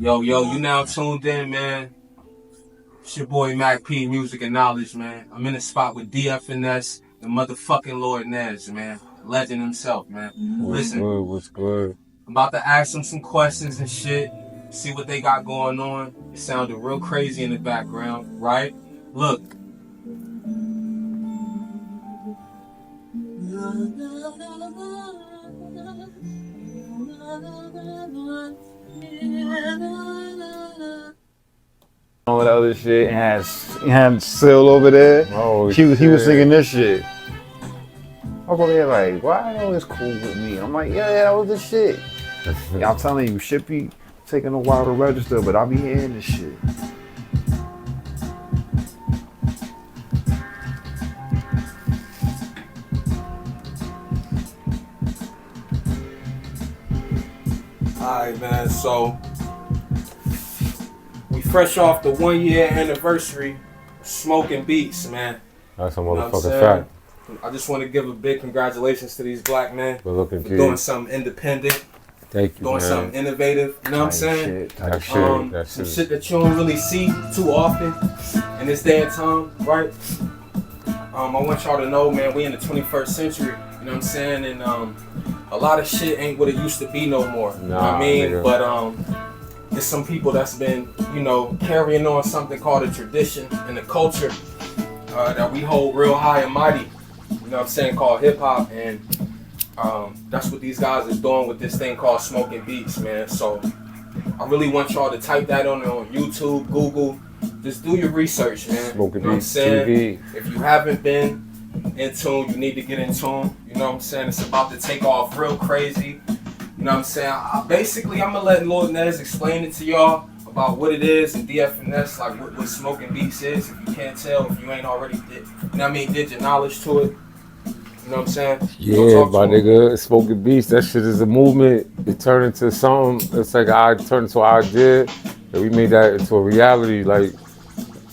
Yo, you now tuned in, man. It's your boy Mac P, Music and Knowledge, man. I'm in a spot with DFNS, the motherfucking Lord Nez, man. Legend himself, man. Listen, What's good? I'm about to ask them some questions and shit, see what they got going on. It sounded real crazy in the background, right? Look. All that other shit and had Sil over there. Oh, he was singing this shit. I was over there like, why all this cool with me? And I'm like, yeah, that was the shit. Yeah, I'm telling you, shit be taking a while to register, but I be hearing this shit. Alright, man, so we fresh off the 1 year anniversary of Smoke N Beatz, man. That's a You know what I'm motherfucking saying? fact. I just want to give a big congratulations to these black men Good looking for kid. doing something independent, Thank you, doing man. something innovative. You know what I'm saying? Shit. That shit, Some shit that you don't really see too often in this day and time, right? I want y'all to know, man, we in the 21st century. You know what I'm saying? And a lot of shit ain't what it used to be no more. You know what I mean? Nigga. But there's some people that's been, you know, carrying on something called a tradition and a culture that we hold real high and mighty. You know what I'm saying? Called hip hop, and that's what these guys is doing with this thing called Smoke N Beatz, man. So I really want y'all to type that on YouTube, Google. Just do your research, man. Smoke N You know what I'm Beatz saying? TV. If you haven't been in tune, you need to get in tune. You know what I'm saying? It's about to take off real crazy. You know what I'm saying? I'm gonna let Lord Nez explain it to y'all about what it is and DFNS, like what Smoke N Beatz is. If you can't tell, if you ain't already did, you know what I mean, did your knowledge to it. You know what I'm saying? Yeah, my nigga, Smoke N Beatz, that shit is a movement. It turned into something. It's like I turned into an idea, and we made that into a reality. Like,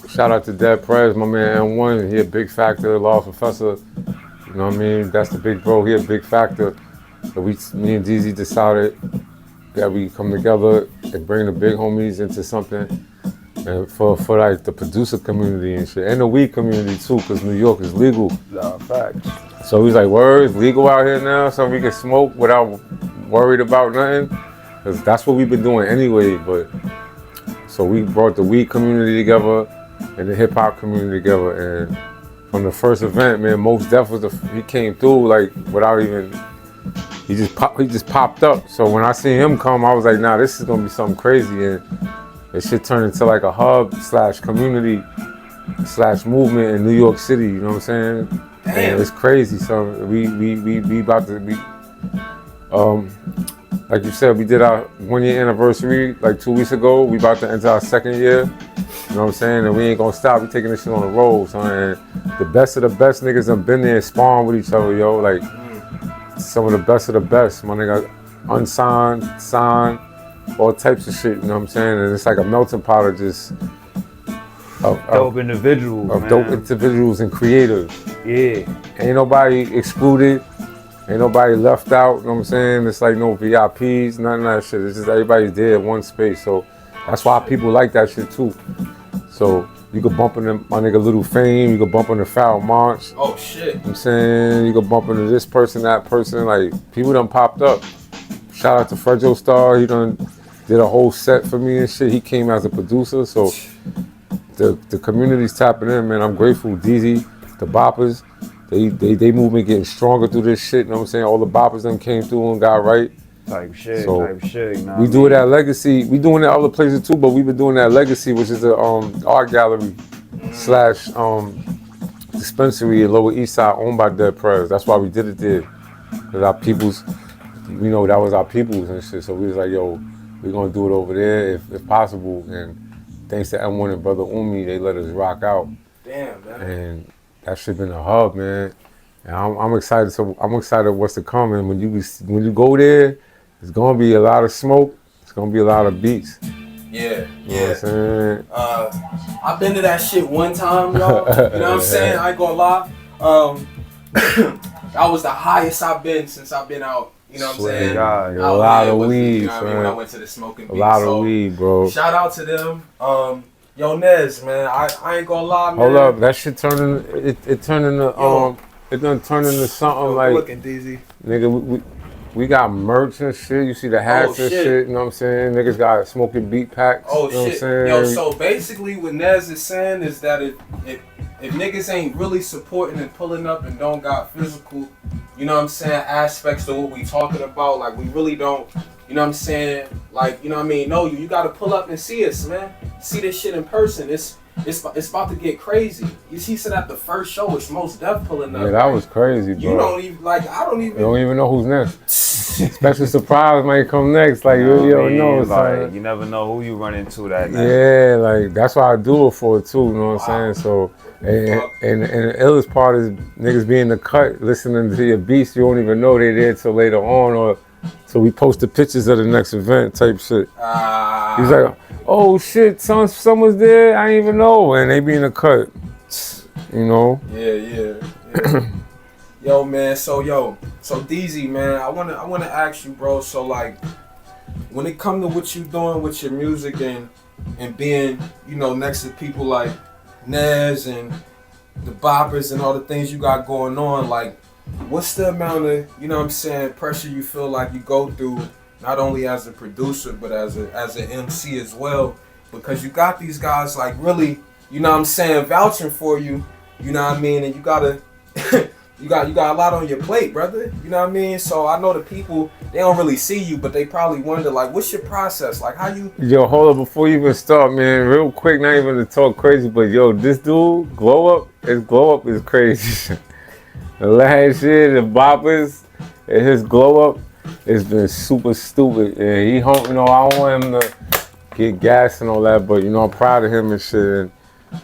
shout out to Dead Prez, my man M1. He a big factor, Law Professor. You know what I mean? That's the big bro. He a big factor. So me and DZ decided that we come together and bring the big homies into something, and for like the producer community and shit, and the weed community too, because New York is legal. Nah, facts. So he's like, word, it's legal out here now, so we can smoke without worried about nothing. Because that's what we've been doing anyway. But so we brought the weed community together and the hip hop community together. And from the first event, man, Mos Def he came through like without even, he just popped up. So when I seen him come, I was like, nah, this is gonna be something crazy. And it shit turned into like a hub / community / movement in New York City, you know what I'm saying? And it's crazy. So we about to be, like you said, we did our 1 year anniversary like 2 weeks ago. We about to enter our 2nd year. You know what I'm saying? And we ain't gonna stop. We taking this shit on the road. So and the best of the best niggas have been there and spawned with each other, yo. Like some of the best. My nigga, unsigned, signed, all types of shit. You know what I'm saying? And it's like a melting pot of just Dope individuals, of man. dope individuals and creators. Yeah. Ain't nobody excluded. Ain't nobody left out. You know what I'm saying? It's like no VIPs, none of that shit. It's just everybody's there in one space. So that's why people like that shit too. So you could bump into my nigga Little Fame. You could bump into Foul March. Oh shit. You know what I'm saying? You could bump into this person, that person. Like people done popped up. Shout out to Fredro Star. He done did a whole set for me and shit. He came as a producer. So the community's tapping in, man. I'm grateful. DZ, the boppers, they movement getting stronger through this shit. You know what I'm saying? All the boppers done came through and got right. Type shit, So you know we doing that legacy. We doing it other places too, but we been doing that legacy, which is a art gallery / dispensary in Lower East Side owned by Dead Prez. That's why we did it there. Cause our peoples, you know, that was our peoples and shit. So we was like, yo, we're gonna do it over there if possible. And thanks to M1 and Brother Umi, they let us rock out. Damn, man. And that shit been a hub, man. And I'm excited. So I'm excited what's to come. And when you go there, it's gonna be a lot of smoke. It's gonna be a lot of beats. Yeah, You know what I'm saying? I've been to that shit one time, y'all. You know what I'm saying? I ain't gonna lie. That was the highest I've been since I've been out You know what I'm Swear to saying? God, a lot of You weed, know what I mean? When I son. went to the Smoke N A Beatz. lot So, of weed, bro. shout out to them. Yo, Nez, man, I ain't gonna lie, man. Hold up, that shit turned into it turned into Yo. it done turned into something Yo, like looking, DZ. nigga. We got merch and shit. You see the hats and shit. shit. You know what I'm saying? Niggas got smoking beat packs. Oh you know shit. What I'm saying? Yo, so basically what Nez is saying is that if niggas ain't really supporting and pulling up and don't got physical, you know what I'm saying, aspects to what we talking about, like we really don't, you know what I'm saying, like, you know what I mean, no, you gotta pull up and see us, man. See this shit in person. It's about to get crazy. You see, said at the first show, it's most def pulling up. Yeah, that was crazy, bro. You don't even, like, I don't You don't even know who's next. Special surprise might come next. Like, You you know what I don't mean? know. Like, Son. you never know who you run into that night. Yeah, like, that's why I do it for, too. You know what I'm saying? So, and the illest part is niggas be in the cut, listening to your beats. You don't even know they there till later on. Or so we post the pictures of the next event type shit. He's like, oh shit, someone's there. I didn't even know. And they be in the cut. You know? Yeah. Yo, man, so DZ, man, I wanna ask you, bro, so like when it come to what you doing with your music and being, you know, next to people like Nez and the boppers and all the things you got going on, like what's the amount of, you know what I'm saying, pressure you feel like you go through, not only as a producer but as an MC as well, because you got these guys like really, you know what I'm saying, vouching for you, you know what I mean, and you gotta you got a lot on your plate, brother. You know what I mean? So I know the people, they don't really see you, but they probably wonder, like, what's your process? Like, how you... Yo, hold up, before you even start, man, real quick, not even to talk crazy, but yo, this dude, his glow up is crazy. The last year, the boppers, and his glow up has been super stupid. And he, you know, I don't want him to get gas and all that, but, you know, I'm proud of him and shit. And,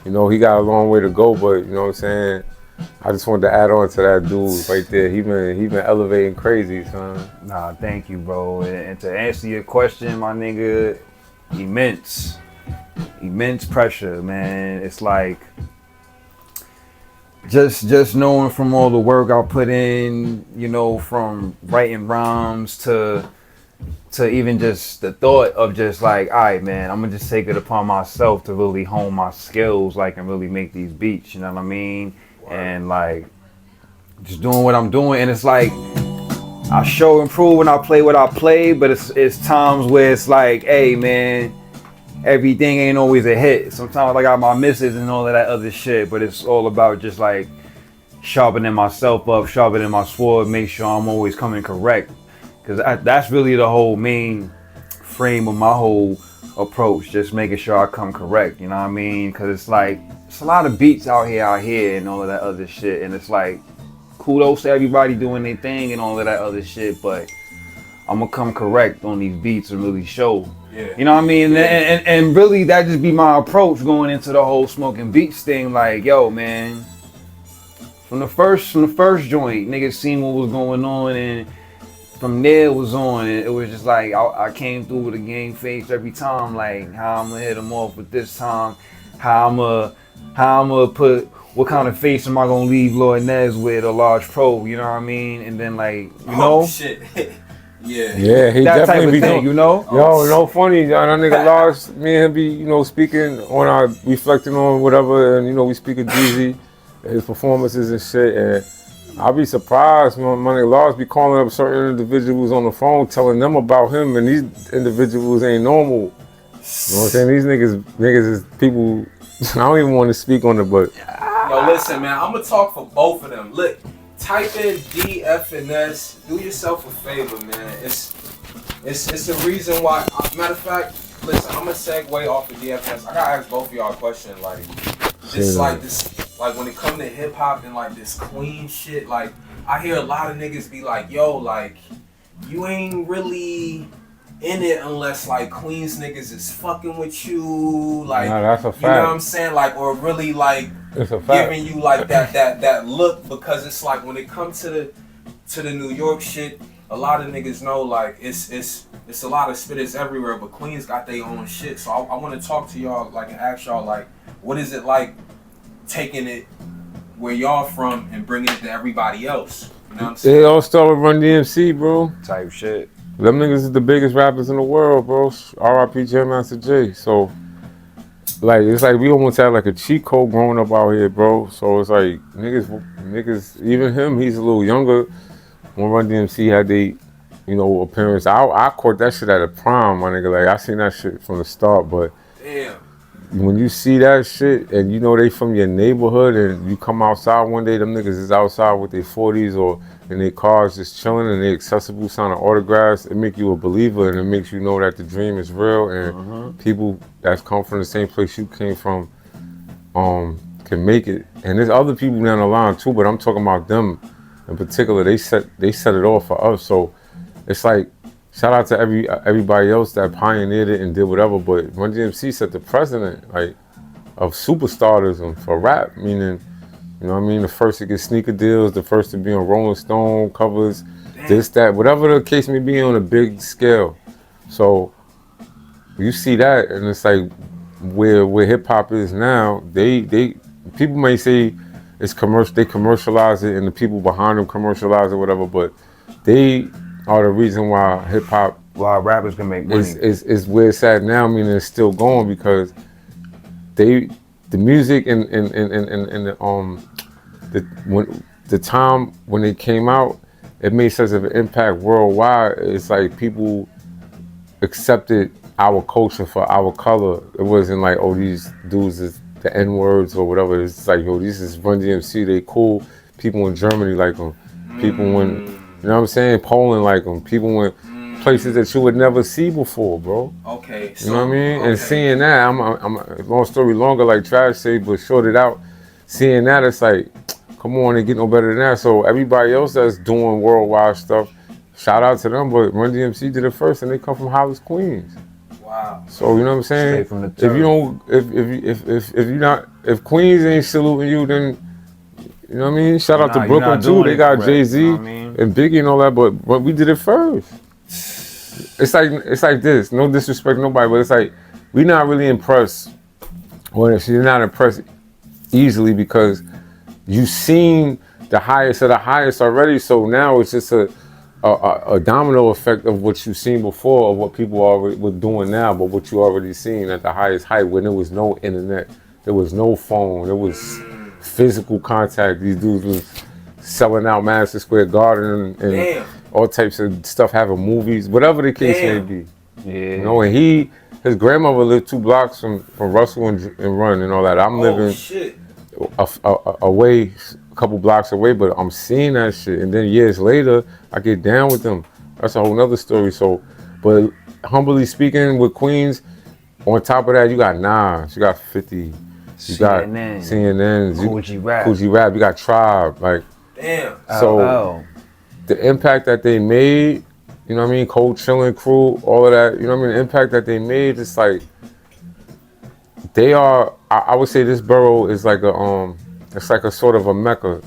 you know, he got a long way to go, but, you know what I'm saying? I just wanted to add on to that dude right there. He been elevating crazy, son. Nah, thank you, bro. And to answer your question, my nigga, immense pressure, man. It's like just knowing from all the work I put in, you know, from writing rhymes to even just the thought of just like, all right, man, I'm gonna just take it upon myself to really hone my skills, like, and really make these beats. You know what I mean? And like just doing what I'm doing, and it's like I show and prove when I play what I play, but it's times where it's like, hey man, everything ain't always a hit. Sometimes I got my misses and all of that other shit, but it's all about just like sharpening myself up, sharpening my sword, make sure I'm always coming correct, because that's really the whole main frame of my whole approach, just making sure I come correct, you know what I mean? Because it's like it's a lot of beats out here and all of that other shit, and it's like kudos to everybody doing their thing and all of that other shit, but I'm gonna come correct on these beats and really show, you know what I mean? And really that just be my approach going into the whole Smoke N Beatz thing. Like, yo man, from the first joint, niggas seen what was going on, and from there it was on, and it was just like I came through with a game face every time, like how I'm gonna hit them off with this time, how I'm gonna put, what kind of face am I gonna leave Lord Nez with, a large pro, you know what I mean? And then like, you know, shit. Yeah, he that type definitely of be thing, doing, you know? Yo, no funny, that nigga Lars, me and him be, you know, speaking on our, reflecting on whatever, and you know, we speak of DZ, his performances and shit, and I'll be surprised when my nigga Lars be calling up certain individuals on the phone, telling them about him, and these individuals ain't normal. You know what I'm saying? These niggas is people, I don't even want to speak on it, but. Yo, listen, man, I'm gonna talk for both of them. Look, type in DFNS, do yourself a favor, man. It's a reason why, matter of fact, listen, I'm gonna segue off of DFNS. I gotta ask both of y'all a question, like, like when it come to hip hop and like this clean shit, like I hear a lot of niggas be like, yo, like you ain't really in it unless like Queens niggas is fucking with you, like, nah, that's a fact. You know what I'm saying, like, or really like giving you like that look, because it's like when it comes to the New York shit, a lot of niggas know like it's a lot of spitters everywhere, but Queens got their own shit. So I want to talk to y'all, like, and ask y'all, like, what is it like taking it where y'all from and bringing it to everybody else? You know what I'm saying? It all started with Run DMC, bro. Type shit. Them niggas is the biggest rappers in the world, bro. R.I.P. Jam Master Jay. So, like, it's like we almost had like a cheat code growing up out here, bro. So it's like niggas, even him, he's a little younger. When Run DMC had the, you know, appearance, I caught that shit at a prime, my nigga. Like, I seen that shit from the start, but Damn. when you see that shit and you know they from your neighborhood and you come outside one day, them niggas is outside with their 40s or in their cars just chilling and they accessible signing autographs, it make you a believer and it makes you know that the dream is real and people that's come from the same place you came from can make it. And there's other people down the line too, but I'm talking about them in particular. They set it off for us. So it's like, shout out to everybody else that pioneered it and did whatever, but Run DMC set the precedent, like, of superstardism for rap, meaning, you know what I mean, the first to get sneaker deals, the first to be on Rolling Stone covers, this, that, whatever the case may be on a big scale. So you see that, and it's like where hip hop is now. They people may say it's commercial, they commercialize it, and the people behind them commercialize it, whatever, but they are the reason why hip hop, why rappers can make money, is where it's at now. Meaning it's still going because the music and the time when they came out, it made such an impact worldwide. It's like people accepted our culture for our color. It wasn't like, oh, these dudes is the N-words or whatever. It's like, yo, this is Run DMC. They cool. People in Germany like them. People in, you know what I'm saying, Poland like them. People in places that you would never see before, bro. Okay. So, you know what I mean? Okay. And seeing that, I'm long story longer, like Trash say, but short it out. Seeing that, it's like, come on, it get no better than that. So everybody else that's doing worldwide stuff, shout out to them. But Run DMC did it first, and they come from Hollis, Queens. Wow. So you know what I'm saying? Straight from the If you don't, if you not, if Queens ain't saluting you, then you know what I mean. Shout out to Brooklyn too. They got Jay-Z you know what I mean? and Biggie and all that, but we did it first. It's like this. No disrespect to nobody, but it's like we not really impressed, or if you're not impressed easily because you've seen the highest of the highest already. So now it's just a domino effect of what you've seen before, of what people already were doing now, but what you already seen at the highest height when there was no internet, there was no phone, there was physical contact. These dudes was selling out Madison Square Garden and all types of stuff, having movies, whatever the case may be. Yeah. You know, and his grandmother lived 2 blocks from Russell and Run and all that. I'm living away, a couple blocks away, but I'm seeing that shit. And then years later, I get down with them. That's a whole nother story. So, but humbly speaking, with Queens, on top of that, you got Nas, you got 50, you got CNN, Coogee Rap, you got Tribe, like. Damn. So the impact that they made, you know what I mean, Cold Chillin' Crew, all of that, you know what I mean, the impact that they made, it's like, they are, I would say this borough is like it's like a sort of a mecca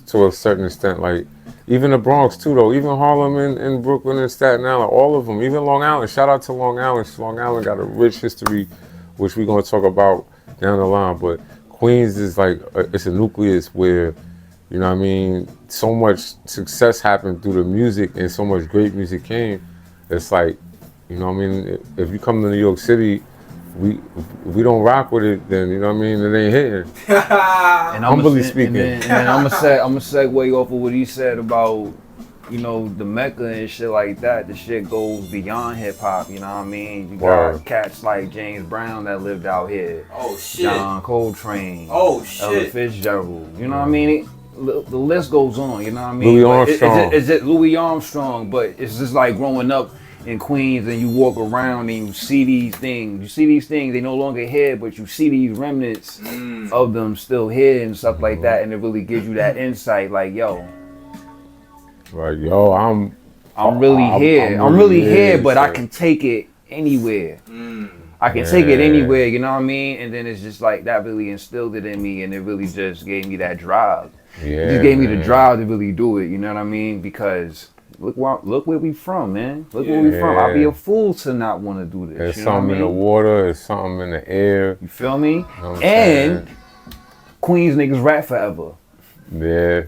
to a certain extent. Like, even the Bronx too though, even Harlem and Brooklyn and Staten Island, all of them, even Long Island, shout out to Long Island. Long Island got a rich history, which we're gonna talk about down the line, but Queens is like, it's a nucleus where, you know what I mean, so much success happened through the music and so much great music came. It's like, you know what I mean, if you come to New York City, we don't rock with it, then you know what I mean, it ain't hitting. And humbly speaking. And then I'm gonna segue off of what he said about, you know, the Mecca and shit like that. The shit goes beyond hip hop, you know what I mean? You got cats like James Brown that lived out here. Oh shit. John Coltrane. Oh shit. Ella Fitzgerald. You know what I mean? The list goes on, you know what I mean? Louis Armstrong. It's Louis Armstrong, but it's just like growing up in Queens and you walk around and you see these things. You see these things, they no longer here, but you see these remnants of them still here and stuff like that, and it really gives you that insight, like, yo. Right, yo, I'm really here. I'm really here, but I can take it anywhere. I can take it anywhere, you know what I mean? And then it's just like, that really instilled it in me, and it really just gave me that drive. It just gave me the drive to really do it, you know what I mean? Because look where we from, man. Look where we from. I'd be a fool to not want to do this. There's you know something what I mean? in the water, there's something in the air. You feel me? You know what I'm and saying? Queens niggas rap forever. Yeah.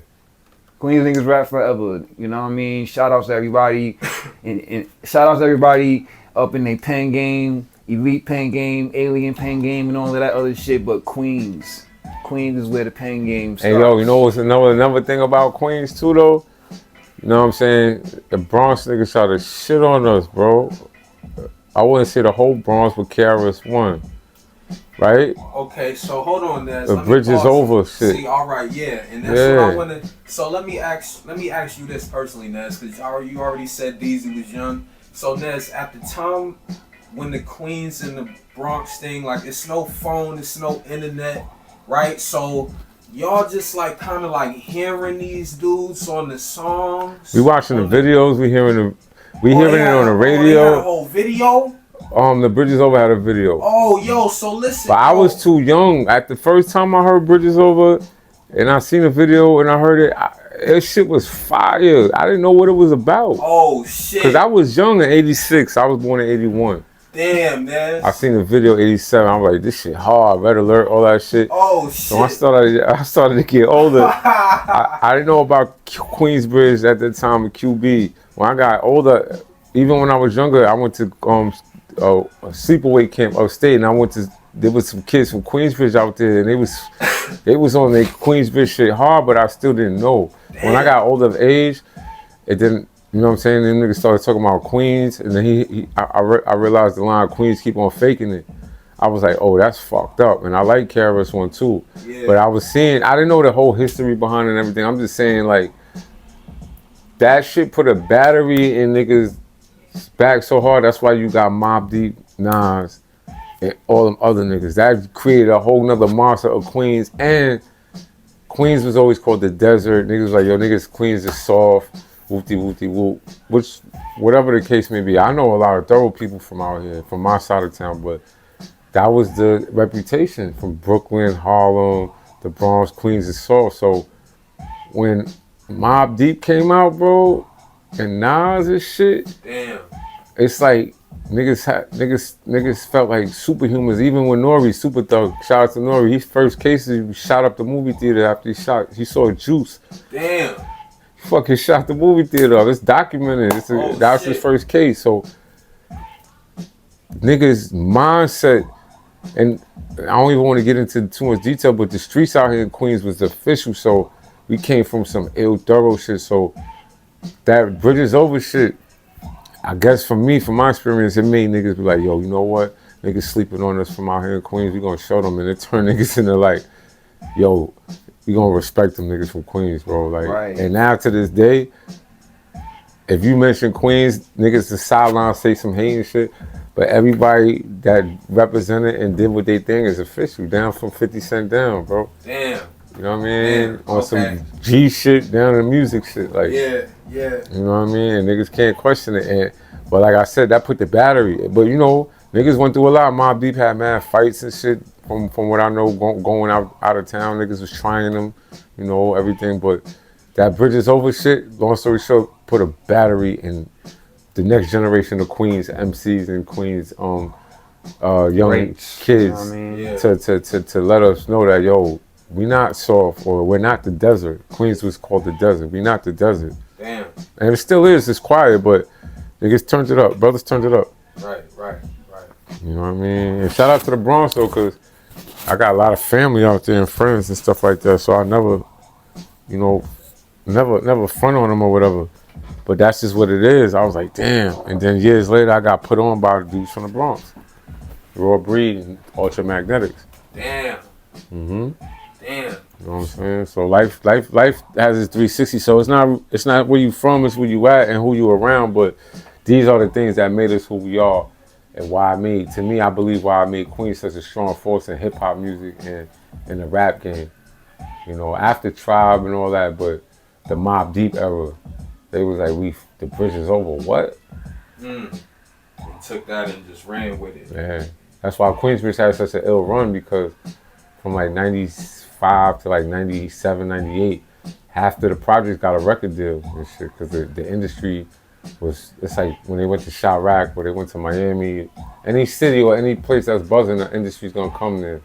Queens niggas rap forever. You know what I mean? Shout outs to everybody. and shout outs to everybody up in their pen game, elite pen game, alien pen game, and all of that other shit. But Queens is where the pen game starts. Hey, yo, you know what's another thing about Queens, too, though? You know what I'm saying? The Bronx niggas try to shit on us, bro. I wouldn't say the whole Bronx, but KRS-One. Right? Okay, so hold on, Nez. The bridge is over, shit. See, all right, yeah, and that's what I want to. So let me ask you this personally, Nez, because you already said Deezy was young. So Nez, at the time when the Queens and the Bronx thing, like it's no phone, it's no internet, right? So y'all just like kind of like hearing these dudes on the songs. We watching the videos. We hearing it on the radio. They had a whole video. The Bridges Over had a video. Oh, yo, so listen. But I was too young. At the first time I heard Bridges Over, and I seen the video and I heard it, that shit was fire. I didn't know what it was about. Oh, shit. Because I was young in 86. I was born in 81. Damn, man. I seen the video 87. I'm like, this shit hard. Red Alert, all that shit. Oh, shit. So I started to get older. I didn't know about Queensbridge at the time of QB. When I got older, even when I was younger, I went to a sleepaway camp upstate, and there was some kids from Queensbridge out there, and they was on their Queensbridge shit hard, but I still didn't know. Damn. When I got older of age, it didn't, you know what I'm saying? Them niggas started talking about Queens, and then I realized the line Queens keep on faking it. I was like, oh, that's fucked up, and I like KRS-One too. Yeah. But I didn't know the whole history behind it and everything. I'm just saying, like, that shit put a battery in niggas' back so hard. That's why you got Mobb Deep, Nas, and all them other niggas. That created a whole nother monster of Queens. And Queens was always called the desert. Niggas was like, yo, niggas, Queens is soft, whoop-de-whoop-de-whoop. Which, whatever the case may be, I know a lot of thorough people from out here, from my side of town, but that was the reputation from Brooklyn, Harlem, the Bronx. Queens is soft. So when Mobb Deep came out, bro, and Nas and shit, damn, it's like niggas felt like superhumans. Even when Nori, Super Thug, shout out to Nori, his first cases, he shot up the movie theater after he saw Juice. Damn. He fucking shot the movie theater up. It's documented. That was his first case. So niggas' mindset, and I don't even want to get into too much detail, but the streets out here in Queens was official. So we came from some ill thorough shit. So that Bridges Over shit, I guess from my experience, it made niggas be like, yo, you know what? Niggas sleeping on us from out here in Queens. We gonna show them, and it turned niggas into like, yo, we gonna respect them niggas from Queens, bro. Like, right. And now to this day, if you mention Queens, niggas the sideline say some hating shit, but everybody that represented and did what they think is official. Down from 50 Cent down, bro. Damn. You know what I mean? On some G shit down to music shit. Like, yeah. You know what I mean? And niggas can't question it. But like I said, that put the battery. But you know, niggas went through a lot. Mobb Deep had mad fights and shit. From what I know, going out of town, niggas was trying them, you know, everything. But that Bridges Over shit, long story short, put a battery in the next generation of Queens MCs and Queens young kids, you know what I mean? to let us know that, yo, we not soft, or we're not the desert. Queens was called the desert. We not the desert. Damn. And it still is. It's quiet, but niggas turned it up. Brothers turned it up. Right. You know what I mean? And shout out to the Bronx, though, because I got a lot of family out there and friends and stuff like that. So I never, you know, never front on them or whatever. But that's just what it is. I was like, damn. And then years later, I got put on by the dudes from the Bronx. Raw Breed and Ultra Magnetics. Damn. Mm-hmm. Damn. You know what I'm saying? So life has its 360. So it's not where you from, it's where you at and who you around. But these are the things that made us who we are, and why I believe why I made Queens such a strong force in hip hop music and in the rap game. You know, after Tribe and all that, but the Mobb Deep era, they was like, the bridge is over. What? They took that and just ran with it. Yeah. That's why Queensbridge had such an ill run, because from like 95 to like 97, 98, half of the projects got a record deal and shit, because the industry was, it's like when they went to Chirac or they went to Miami, any city or any place that's buzzing, the industry's gonna come there.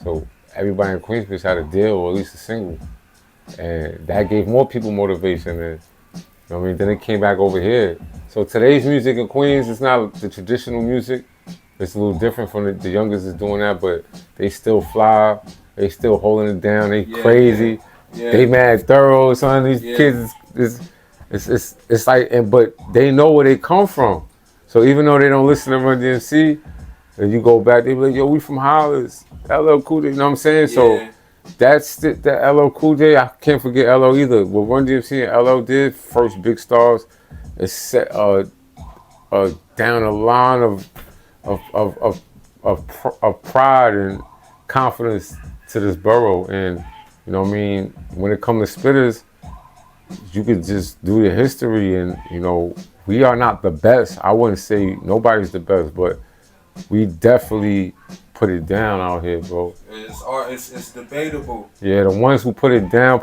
So everybody in Queensbridge had a deal, or at least a single. And that gave more people motivation. And, you know what I mean? Then it came back over here. So today's music in Queens is not the traditional music. It's a little different from the youngest is doing that, but they still fly. They still holding it down. They crazy. Yeah. They mad thorough. Son, these kids it's like, but they know where they come from. So even though they don't listen to Run DMC, and you go back, they be like, yo, we from Hollis, LL Cool J, you know what I'm saying? Yeah. So that's the LL Cool J. I can't forget LL either. What Run DMC and LL did, first big stars, it set down a line of pride and confidence to this borough. And you know what I mean, when it comes to spitters, you could just do the history. And you know, we are not the best. I wouldn't say nobody's the best, but we definitely put it down out here, bro. It's debatable. Yeah, the ones who put it down.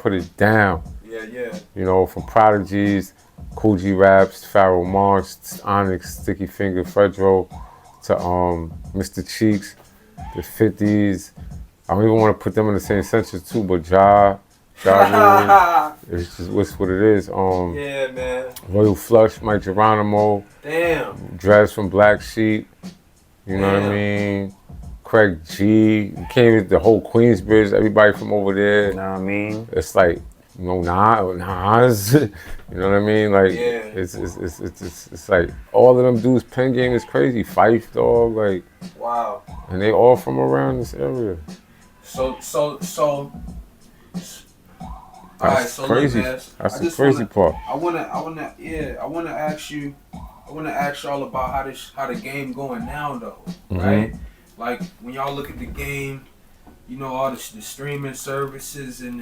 Yeah. You know, from Prodigies, Cool G Raps, Pharoah Monch, Onyx, Sticky Finger, Fredro, to Mr. Cheeks, the 50s. I don't even want to put them in the same sentence too, but Ja it's just what's what it is. Yeah, man. Royal Flush, Mike Geronimo. Damn. Dress from Black Sheep. You know what I mean? Craig G. Came with the whole Queensbridge, everybody from over there. You know what I mean? It's like, you know, Nas. You know what I mean? Like, it's like all of them dudes' pen game is crazy. Fife, dog, like. Wow. And they all from around this area. So. That's Alright, crazy. Look, That's the crazy part. I wanna ask you all about how the game going now though, right? Like when y'all look at the game, you know, all the streaming services and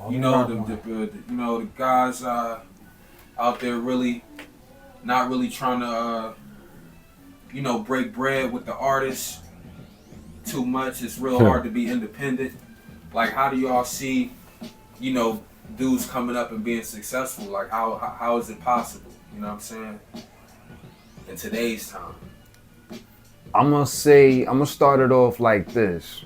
you know the guys out there really not really trying to you know, break bread with the artists too much. It's real hard to be independent. Like, how do y'all see, you know, dudes coming up and being successful? Like, how is it possible? You know what I'm saying? In today's time. I'm gonna start it off like this.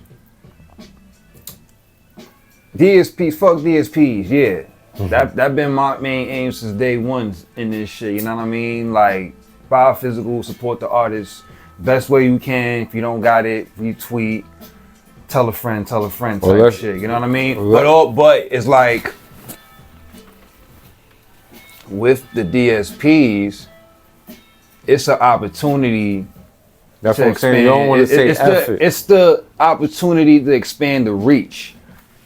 DSPs, fuck DSPs, yeah. That been my main aim since day one in this shit, you know what I mean? Like, buy physical, support the artist best way you can. If you don't got it, retweet, tell a friend type shit, you know what I mean? But it's like, with the DSPs, it's an opportunity. That's what I'm saying. You don't want to say effort. It's the opportunity to expand the reach.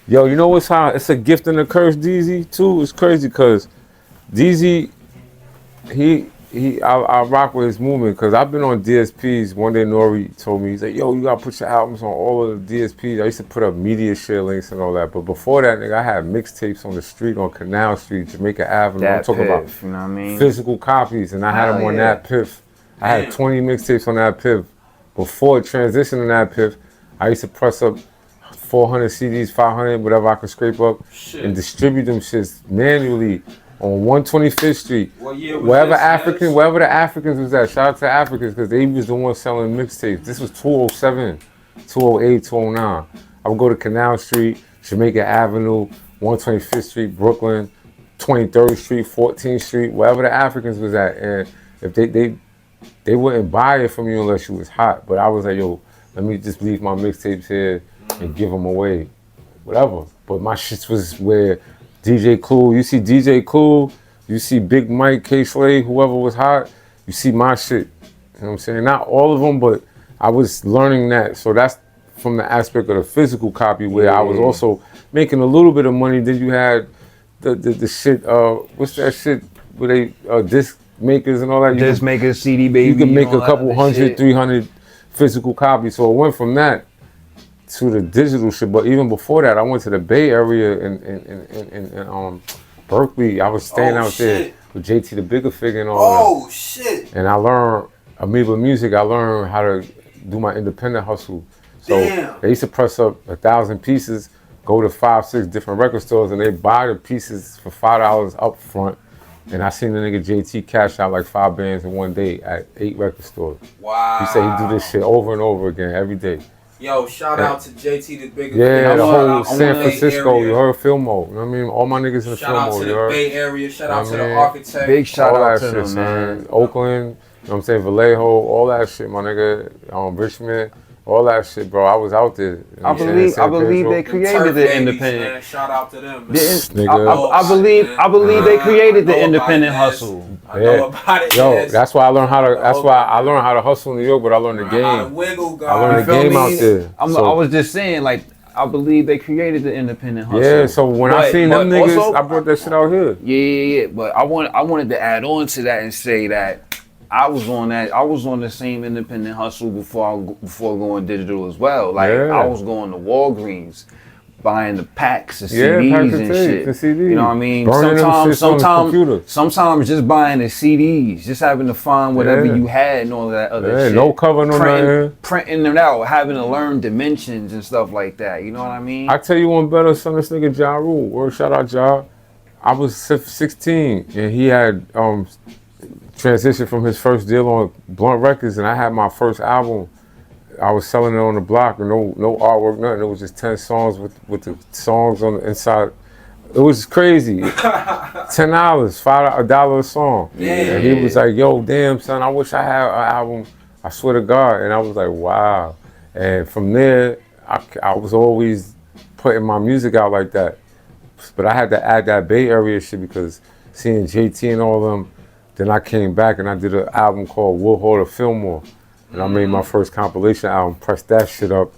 Yo, you know what's how? It's a gift and a curse, DZ, too. It's crazy because DZ, I rock with his movement because I've been on DSPs. One day Nori told me, he's like, yo, you gotta put your albums on all of the DSPs. I used to put up media share links and all that. But before that, nigga, I had mixtapes on the street, on Canal Street, Jamaica Avenue. I'm talking about, you know what I mean? Physical copies, and I had them on that Piff. I had 20 mixtapes on that Piff. Before transitioning that Piff, I used to press up 400 CDs, 500, whatever I could scrape up, and distribute them shits manually on 125th Street. What year was wherever this, wherever the Africans was at. Shout out to the Africans because they was the ones selling mixtapes. This was 207, 208, 209. I would go to Canal Street, Jamaica Avenue, 125th Street, Brooklyn, 23rd Street, 14th Street, wherever the Africans was at. And if they wouldn't buy it from you unless you was hot. But I was like, yo, let me just leave my mixtapes here and give them away, whatever. But my shit was where DJ Clue, you see DJ Clue, you see Big Mike, K-Slay, whoever was hot, you see my shit. You know what I'm saying? Not all of them, but I was learning that. So that's from the aspect of the physical copy where I was also making a little bit of money. Then you had the shit, what's that shit where they, disc makers and all that. Disc makers, CD baby. You can make a couple hundred, 300 physical copies. So it went from that to the digital shit. But even before that, I went to the Bay Area in Berkeley. I was staying out there with JT The Bigga Figga and all that. Shit. And I learned Amoeba Music. I learned how to do my independent hustle. So they used to press up 1,000 pieces, go to 5-6 different record stores, and they buy the pieces for $5 up front. And I seen the nigga JT cash out like 5 bands in one day at 8 record stores. Wow. He said he do this shit over and over again every day. Yo, shout out to JT The Bigga Yeah, Figga. the Shout whole out to San the Bay Francisco, Area. you heard Filmo. You know what I mean? All my niggas in the Shout out Filmo, to you the heard? Bay Area. Shout out to the mean, architect. Big shout all out that to shit, them, son. man. Oakland, you know what I'm saying? Vallejo, all that shit, my nigga. Richmond, all that shit, bro. I was out there. You know I what I'm saying? San believe Pedro. they The created Turf the Babies, independent. man. Shout out to them, man. Nigga. I believe they created the I know independent about it, hustle. I know about it. Yo, Nez. that's why I learned how to. That's why I man. learned how to hustle in New York, but I learned the How to game. wiggle, I learned guys. the You feel game me? out there. I was just saying, like, I believe they created the independent hustle. Yeah, so when I seen them niggas, also, I brought that shit out here. Yeah. But I wanted to add on to that and say that I was on the same independent hustle before going digital as well. Like I was going to Walgreens, buying the packs of CDs and shit. The CDs. You know what I mean? Burning Sometimes just buying the CDs, just having to find whatever you had and all that other shit. No cover, no nothing. Printing them out, having to learn dimensions and stuff like that. You know what I mean? I tell you one better, son. This nigga Ja Rule. Word, shout out Ja. I was 16 and he had transitioned from his first deal on Blunt Records, and I had my first album. I was selling it on the block, and no artwork, nothing. It was just 10 songs with the songs on the inside. It was crazy. $10, $5 a song. Yeah. And he was like, "Yo, damn son, I wish I had an album." I swear to God. And I was like, "Wow." And from there, I was always putting my music out like that. But I had to add that Bay Area shit because seeing JT and all them. Then I came back and I did an album called We'll Hold a Fillmore. And I made my first compilation album, pressed that shit up,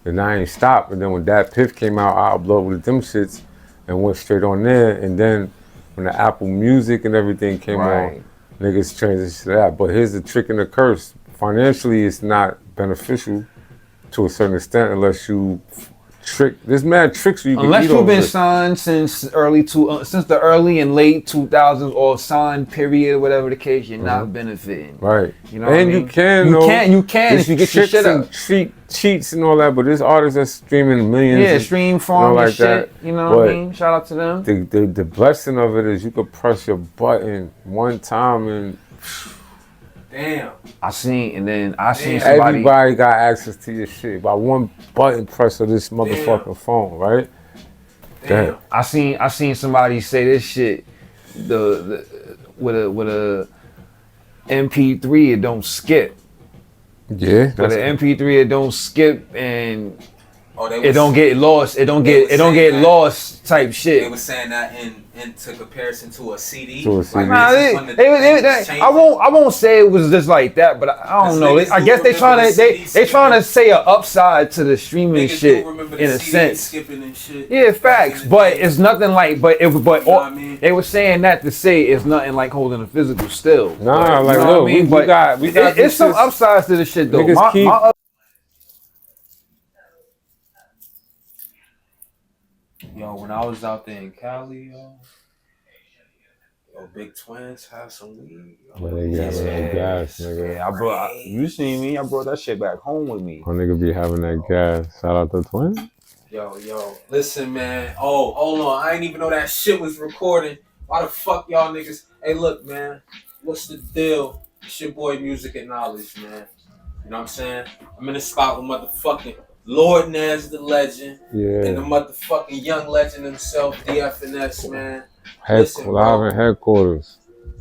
and I ain't stopped. And then when that Piff came out, I uploaded them shits and went straight on there. And then when the Apple Music and everything came on, niggas transitioned to that. But here's the trick and the curse. Financially, it's not beneficial to a certain extent unless you trick. There's mad tricks you can Unless eat you've over been it. signed since the early and late 2000s or signed period, whatever the case, you're not benefiting. Right. You know what I mean? You can if you get your shit up. Cheats and all that, but there's artists that's streaming millions. Yeah, stream farm like and shit. that. You know what I mean? Shout out to them. The blessing of it is you could press your button one time and Damn. I seen somebody. everybody got access to your shit by one button press of this motherfucking phone, right? Damn. I seen somebody say this shit. The with a MP3 it don't skip. Yeah. With an MP3 it don't skip and Oh, it don't get lost. It don't get lost type shit. They were saying that in comparison to a CD. To a CD. Nah, I won't say it was just like that, but I don't know. I guess they trying to say an upside to the streaming shit in a sense. Skipping and shit. Yeah, facts. But it's nothing like. They were saying that to say it's nothing like holding a physical still. Nah, but, like you know look, what I mean? we got. It's some upsides to the shit though. Yo, when I was out there in Cali, yo, Big Twins had some weed. Gas, nigga. Yeah, you seen me? I brought that shit back home with me. My nigga be having that gas. Shout out to Twins. Yo, listen, man. Oh, hold on. I didn't even know that shit was recording. Why the fuck y'all niggas? Hey, look, man. What's the deal? It's your boy Music and Knowledge, man. You know what I'm saying? I'm in the spot with motherfucking Lord Nez, the legend, and the motherfucking young legend himself, DFNS, man. Listen, live in headquarters.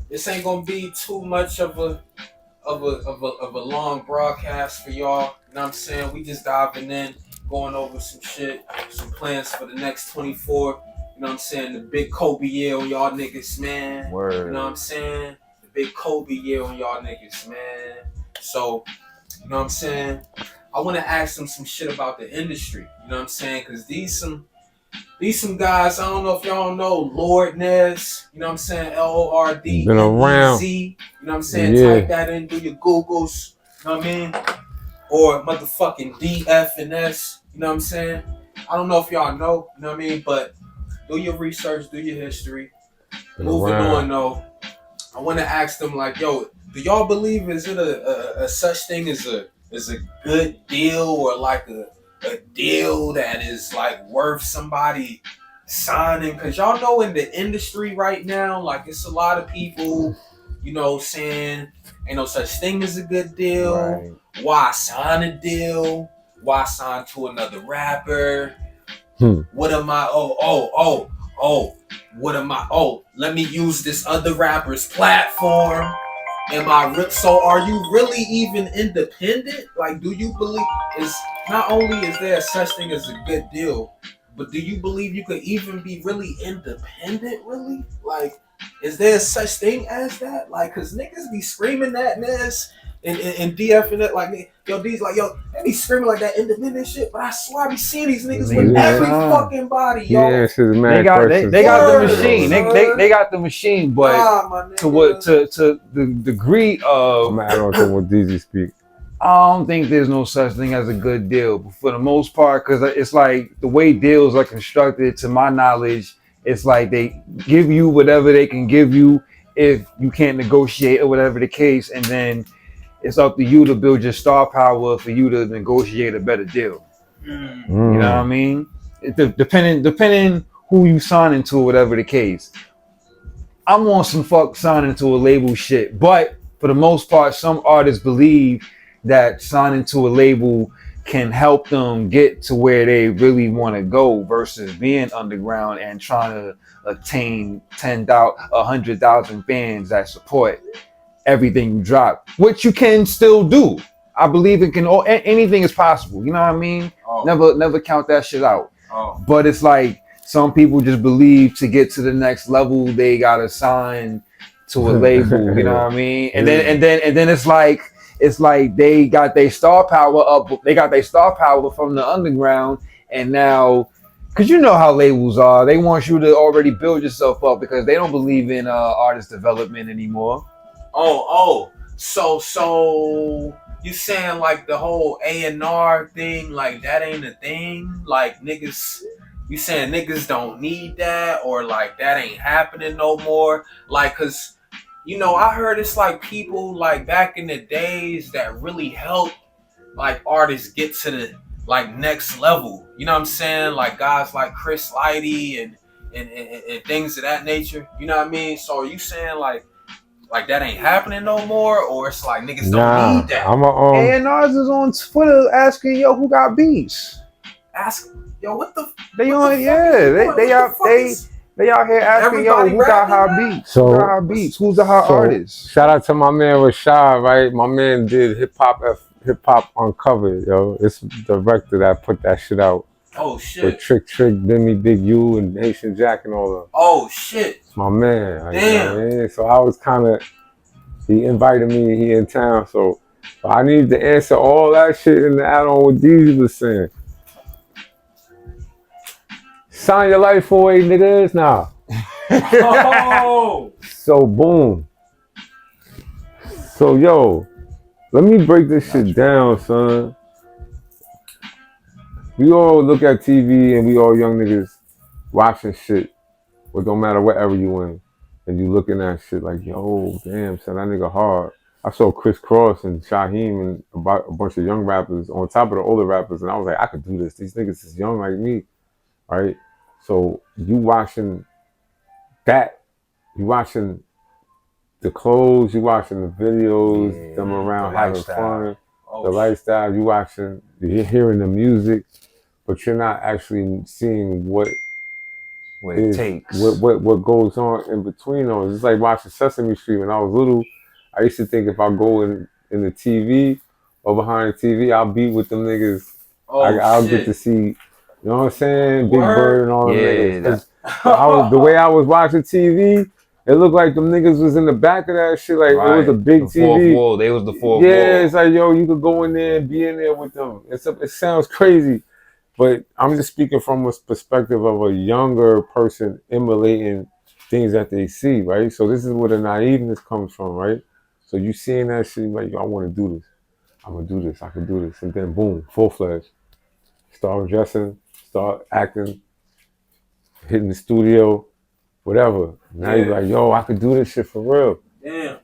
This ain't gonna be too much of a long broadcast for y'all. You know what I'm saying? We just diving in, going over some shit, some plans for the next 24. You know what I'm saying? The big Kobe year on y'all niggas, man. Word. You know what I'm saying? The big Kobe year on y'all niggas, man. So, you know what I'm saying? I want to ask them some shit about the industry. You know what I'm saying? Because these some guys, I don't know if y'all know Lord Nez. You know what I'm saying? LORD. Been around. You know what I'm saying? Type that in, do your Googles. You know what I mean? Or motherfucking DFNS. You know what I'm saying? I don't know if y'all know. You know what I mean? But do your research, do your history. Moving on though, I want to ask them like, yo, do y'all believe is it a such thing as a good deal or like a deal that is like worth somebody signing? Because y'all know in the industry right now, like it's a lot of people, you know, saying ain't no such thing as a good deal. Right. Why sign a deal? Why sign to another rapper? Hmm. What am I? What am I? Let me use this other rapper's platform. Am I so are you really even independent? Like, do you believe is not only is there such thing as a good deal, but do you believe you could even be really independent? Really? Like, is there such thing as that? Like, cause niggas be screaming that Nez and DFNS like yo D's like yo they be screaming like that independent shit, but I swear I be seeing these niggas with every fucking body, yo. Yeah, shit, mad They got questions. they got the Word, machine. They got the machine, but to the degree of I'm gonna add on to what DZ speak. I don't think there's no such thing as a good deal, but for the most part, because it's like the way deals are constructed, to my knowledge, it's like they give you whatever they can give you if you can't negotiate or whatever the case, and then it's up to you to build your star power for you to negotiate a better deal. You know what I mean? Depending who you signing to, whatever the case. I'm on some fuck signing to a label shit, but for the most part, some artists believe that signing to a label can help them get to where they really want to go versus being underground and trying to attain 10,000, 100,000 fans that support everything you drop, which you can still do. I believe it can. Anything is possible. You know what I mean? Never count that shit out. But it's like some people just believe to get to the next level they gotta sign to a label. You know what I mean? And then it's like they got their star power up. They got their star power from the underground, and now, cause you know how labels are. They want you to already build yourself up because they don't believe in artist development anymore. So you saying like the whole A&R thing, like that ain't a thing? Like niggas, you saying niggas don't need that, or like that ain't happening no more? Like, cause you know, I heard it's like people like back in the days that really helped like artists get to the like next level. You know what I'm saying? Like guys like Chris Lighty and things of that nature. You know what I mean? So are you saying like that ain't happening no more, or it's like niggas don't need that? A&Rs is on Twitter asking yo who got beats. Ask yo what the they out here asking yo who got hot beats. So, who got hot beats? Who's the hot artist? Shout out to my man Rashad, right? My man did hip hop Uncovered, yo. It's the director that put that shit out. Oh shit. With Trick, Demi, Big U, and Haitian Jack and all that. Oh shit. It's my man. Like, damn. You know what I mean? So I was kind of, he invited me here in town, so I need to answer all that shit and add on what DZ was saying. Sign your life away, niggas, now. Oh. So boom. So yo, let me break this shit down, son. We all look at TV and we all young niggas watching shit. But don't matter whatever you in. And you looking at shit like, yo, damn, son, that nigga hard. I saw Chris Cross and Shaheem and a bunch of young rappers on top of the older rappers, and I was like, I could do this. These niggas is young like me, right? So you watching that, you watching the clothes, you watching the videos, them around having fun, the lifestyle, you're hearing the music, but you're not actually seeing what it takes. What goes on in between those. It's like watching Sesame Street when I was little. I used to think if I go in the TV or behind the TV, I'll be with them niggas. I'll get to see, you know what I'm saying? Big Bird and all them niggas. The way I was watching TV, it looked like them niggas was in the back of that shit. Like, it was a big TV. Wall. They was the fourth wall. Yeah, it's like, yo, you could go in there and be in there with them. It sounds crazy. But I'm just speaking from a perspective of a younger person emulating things that they see, right? So this is where the naiveness comes from, right? So you seeing that shit, like, yo, I want to do this. I'm going to do this. I can do this. And then boom, full-fledged. Start dressing, start acting, hitting the studio, whatever. Now you're like, yo, I could do this shit for real. Damn.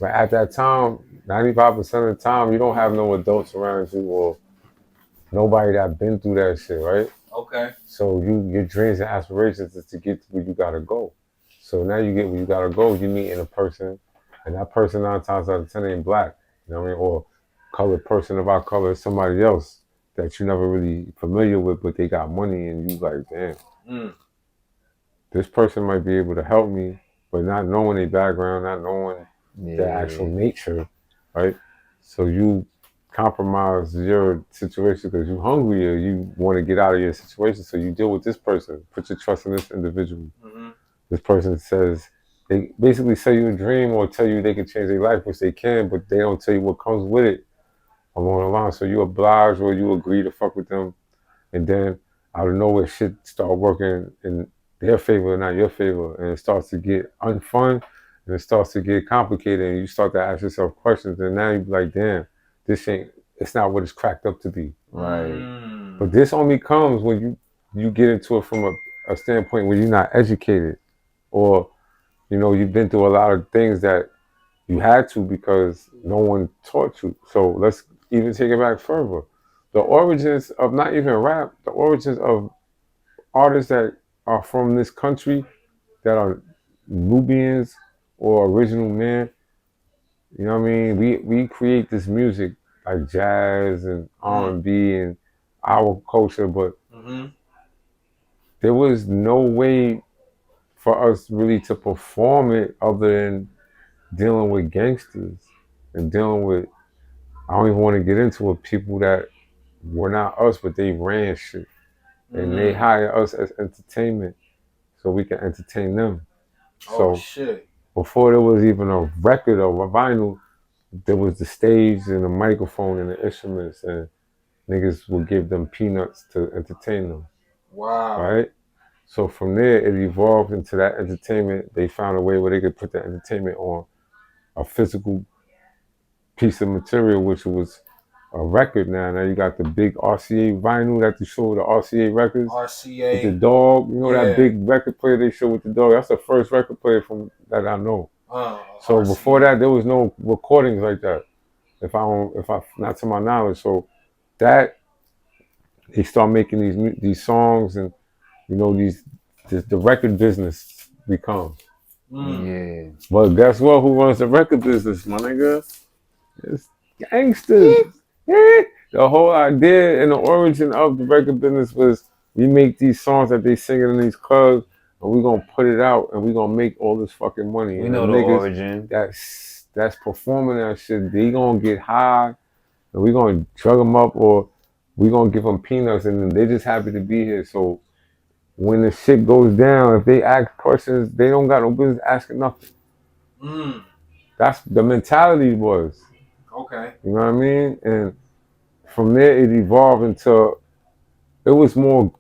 But at that time, 95% of the time, you don't have no adults around you or nobody that been through that shit, right? Okay. So your dreams and aspirations is to get to where you gotta go. So now you get where you gotta go, you meet in a person, and that person 9 times out of 10 ain't black, you know what I mean? Or colored person of our color is somebody else. that you're never really familiar with, but they got money, and you like, damn, this person might be able to help me, but not knowing their background, not knowing the actual nature, right? So you compromise your situation because you're hungry or you want to get out of your situation. So you deal with this person, put your trust in this individual. This person says, they basically sell you a dream or tell you they can change their life, which they can, but they don't tell you what comes with it along the line. So you oblige or you agree to fuck with them, and then out of nowhere shit start working in their favor, not your favor, and it starts to get unfun, and it starts to get complicated, and you start to ask yourself questions, and now you be like, damn, it's not what it's cracked up to be. Right. But this only comes when you get into it from a standpoint where you're not educated, or you've been through a lot of things that you had to because no one taught you. So let's even take it back further. The origins of not even rap, the origins of artists that are from this country that are Nubians or original men, you know what I mean? We create this music like jazz and R&B and our culture, but there was no way for us really to perform it other than dealing with gangsters and dealing with, I don't even want to get into it, people that were not us, but they ran shit. And they hire us as entertainment so we can entertain them. So before there was even a record or a vinyl, there was the stage and the microphone and the instruments, and niggas would give them peanuts to entertain them. Wow. Right? So from there, it evolved into that entertainment. They found a way where they could put the entertainment on a physical piece of material, which was a record now. Now you got the big RCA vinyl that they show, the RCA records. RCA. With the dog. That big record player they show with the dog? That's the first record player from that I know. So RCA. Before that, there was no recordings like that. If I not to my knowledge. So that they start making these songs, and the record business becomes. Yeah. But guess what? Who runs the record business, my nigga? It's gangsters. The whole idea and the origin of the record business was we make these songs that they singing in these clubs, and we're gonna put it out, and we're gonna make all this fucking money. We know the origin. That's performing that shit. They gonna get high, and we're gonna drug them up, or we're gonna give them peanuts, and then they just happy to be here. So when the shit goes down, if they ask questions, they don't got no business asking nothing. That's the mentality was. Okay. You know what I mean? And from there, it evolved into, it was more,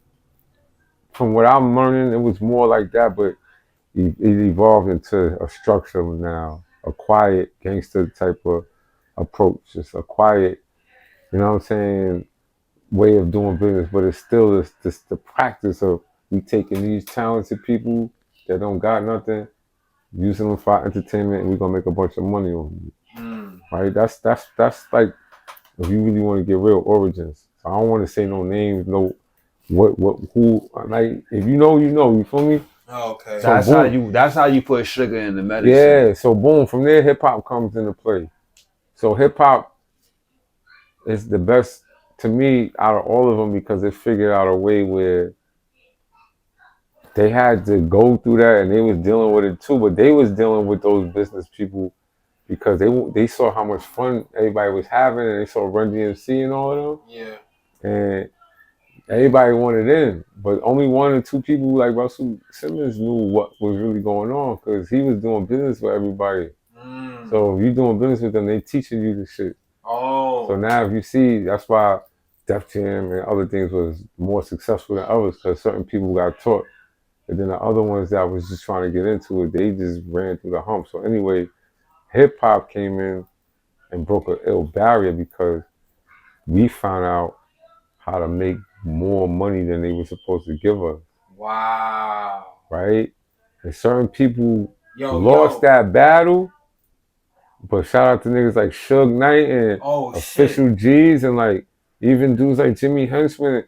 from what I'm learning, it was more like that, but it evolved into a structure now, a quiet gangster type of approach. It's a quiet, you know what I'm saying, way of doing business, but it's still this the practice of we taking these talented people that don't got nothing, using them for our entertainment, and we're gonna make a bunch of money on them. Right? That's like, if you really want to get real origins. So I don't want to say no names, no who, like, if you know, you feel me? Okay. So that's how you put sugar in the medicine. Yeah, so boom, from there hip hop comes into play. So hip hop is the best to me out of all of them because they figured out a way where they had to go through that, and they was dealing with it too, but they was dealing with those business people because they saw how much fun everybody was having, and they saw Run DMC and all of them. Yeah. And everybody wanted in, but only one or two people like Russell Simmons knew what was really going on because he was doing business with everybody. So if you're doing business with them, they teaching you the shit. Oh. So now if you see, that's why Def Jam and other things was more successful than others because certain people got taught. And then the other ones that was just trying to get into it, they just ran through the hump. So anyway, hip hop came in and broke an ill barrier because we found out how to make more money than they were supposed to give us. Wow. Right? And certain people lost that battle, but shout out to niggas like Suge Knight and Official G's and like even dudes like Jimmy Henchman,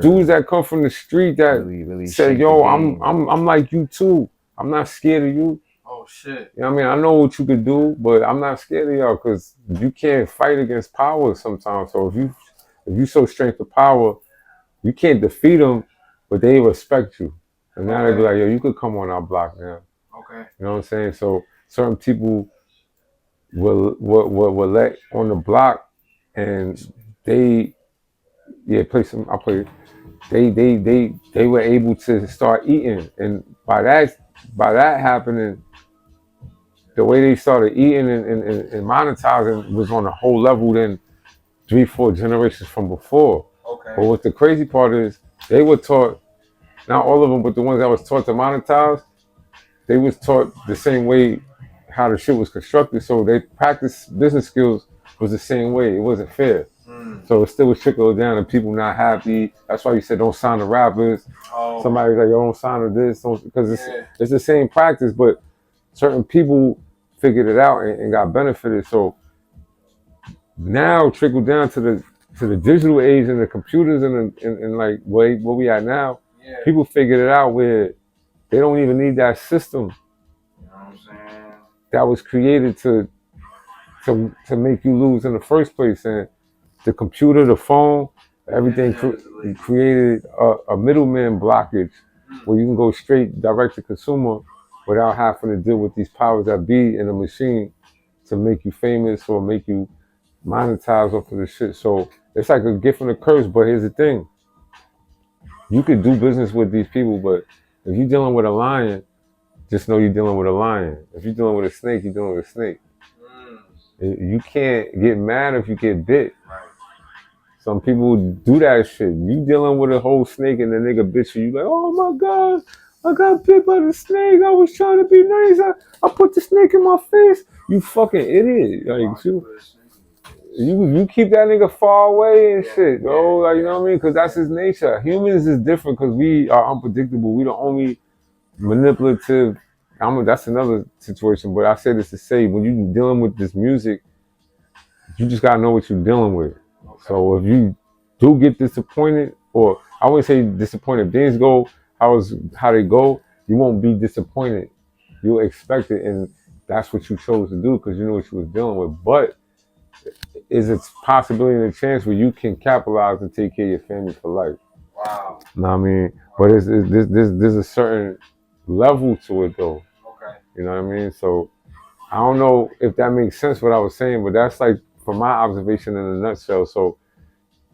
dudes that come from the street that really say, yo, I'm like you too. I'm not scared of you. Oh shit. You know what I mean? I know what you could do, but I'm not scared of y'all because you can't fight against power sometimes. So if you if you show strength to power, you can't defeat them, but they respect you. And now they be like, yo, you could come on our block now. Okay. You know what I'm saying? So certain people will let on the block, and they play some. I play. They were able to start eating, and by that happening, the way they started eating and monetizing was on a whole level than 3-4 generations from before. Okay. But what the crazy part is, they were taught, not all of them, but the ones that was taught to monetize, they was taught the same way how the shit was constructed. So they practice business skills was the same way. It wasn't fair. So it still was trickling down and people not happy. That's why you said don't sign the rappers. Somebody's like, yo, don't sign to this, because it's the same practice, but certain people figured it out and got benefited. So now trickle down to the digital age and the computers and like where we at now. Yeah. People figured it out where they don't even need that system. You know what I'm saying? That was created to make you lose in the first place. And the computer, the phone, everything created a middleman blockage where you can go straight direct to consumer without having to deal with these powers that be in a machine to make you famous or make you monetize off of the shit. So it's like a gift and a curse. But here's the thing: you could do business with these people, but if you're dealing with a lion, just know you're dealing with a lion. If you're dealing with a snake, you're dealing with a snake. You can't get mad if you get bit. Right. Some people do that shit. You dealing with a whole snake and the nigga bit you, like, oh my God, I got bit by the snake. I was trying to be nice. I put the snake in my face. You fucking idiot. Like, you keep that nigga far away and shit, bro. Like, you know what I mean? Because that's his nature. Humans is different because we are unpredictable. We the only manipulative. That's another situation, but I say this to say, when you're dealing with this music, you just gotta know what you're dealing with. Okay. So if you do get disappointed, or I wouldn't say disappointed, things go how they go, you won't be disappointed. You'll expect it, and that's what you chose to do because you know what you was dealing with. But is it possibility and a chance where you can capitalize and take care of your family for life? Wow. You know what I mean? But there's a certain level to it though. Okay. You know what I mean? So I don't know if that makes sense what I was saying, but that's like from my observation in a nutshell. So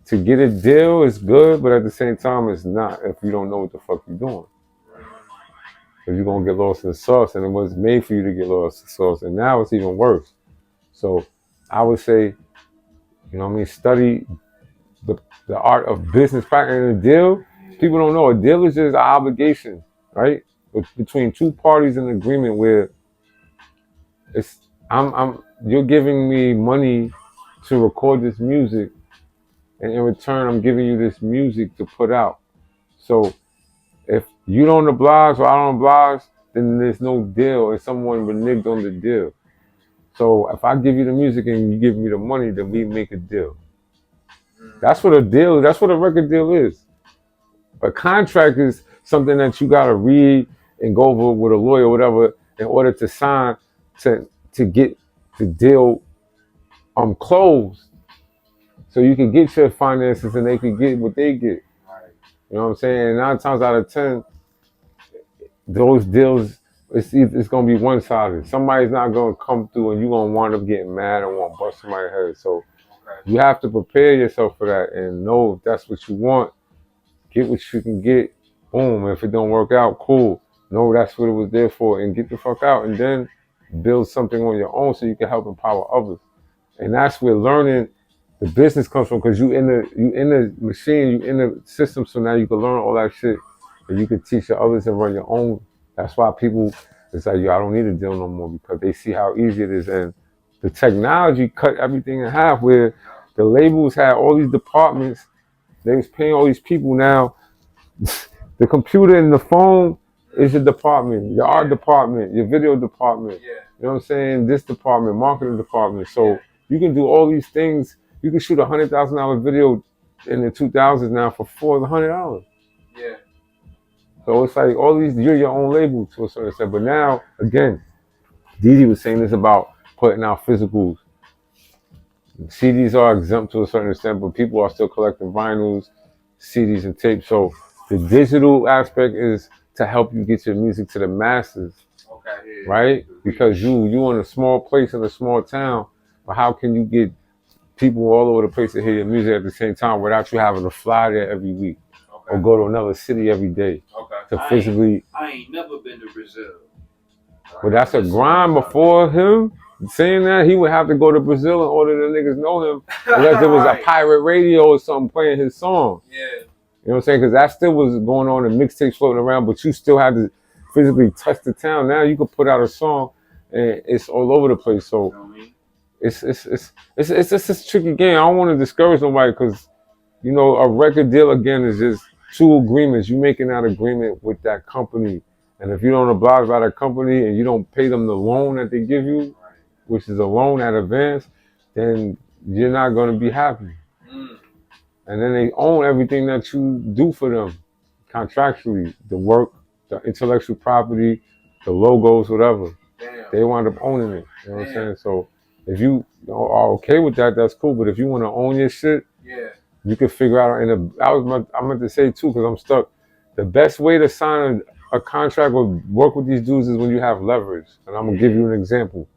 to get a deal is good, but at the same time it's not if you don't know what the fuck you're doing. Because you're gonna get lost in the sauce, and it was made for you to get lost in the sauce, and now it's even worse. So I would say, you know what I mean, study the art of business practice. And a deal, people don't know, a deal is just an obligation, right? Between two parties in agreement where you're giving me money to record this music, and in return I'm giving you this music to put out. So if you don't oblige or I don't oblige, then there's no deal and someone reneged on the deal. So if I give you the music and you give me the money, then we make a deal. That's what a deal is. That's what a record deal is. A contract is something that you gotta read and go over with a lawyer or whatever in order to sign to get the deal closed. So you can get your finances and they can get what they get. You know what I'm saying? And 9 times out of 10, those deals, it's gonna be one-sided. Somebody's not gonna come through and you're gonna wind up getting mad and want to bust somebody's head. So you have to prepare yourself for that and know if that's what you want, get what you can get. Boom. If it don't work out, cool. Know that's what it was there for and get the fuck out, and then build something on your own so you can help empower others. And that's where learning the business comes from, because you in the machine, you in the system, so now you can learn all that shit and you can teach the others and run your own. That's why people, it's like, yo, I don't need a deal no more, because they see how easy it is. And the technology cut everything in half, where the labels had all these departments, they was paying all these people. Now the computer and the phone is your department, your art department, your video department. You know what I'm saying? This department, marketing department. So you can do all these things. You can shoot $100,000 video in the 2000s now for $400. Yeah. So it's like all these, you're your own label to a certain extent. But now, again, Didi was saying this about putting out physicals. CDs are exempt to a certain extent, but people are still collecting vinyls, CDs, and tapes. So the digital aspect is to help you get your music to the masses, Okay. right? Because you in a small place in a small town, but how can you get people all over the place to hear your music at the same time without you having to fly there every week or go to another city every day to physically? I ain't never been to Brazil. But that's a grind before him. Saying that, he would have to go to Brazil in order the niggas know him, unless there was a pirate radio or something playing his song. Yeah. You know what I'm saying? Because that still was going on, and mixtapes floating around, but you still had to physically touch the town. Now you could put out a song, and it's all over the place. So it's just a tricky game. I don't want to discourage nobody because, you know, a record deal again is just two agreements. You making that agreement with that company, and if you don't oblige by that company and you don't pay them the loan that they give you, which is a loan at advance, then you're not going to be happy. And then they own everything that you do for them contractually, the work, the intellectual property, the logos, whatever. Damn. They wind up owning it. You know what I'm saying? So if you are okay with that, that's cool. But if you want to own your shit, you can figure out. And I meant to say too, because I'm stuck. The best way to sign a contract or work with these dudes is when you have leverage. And I'm gonna give you an example.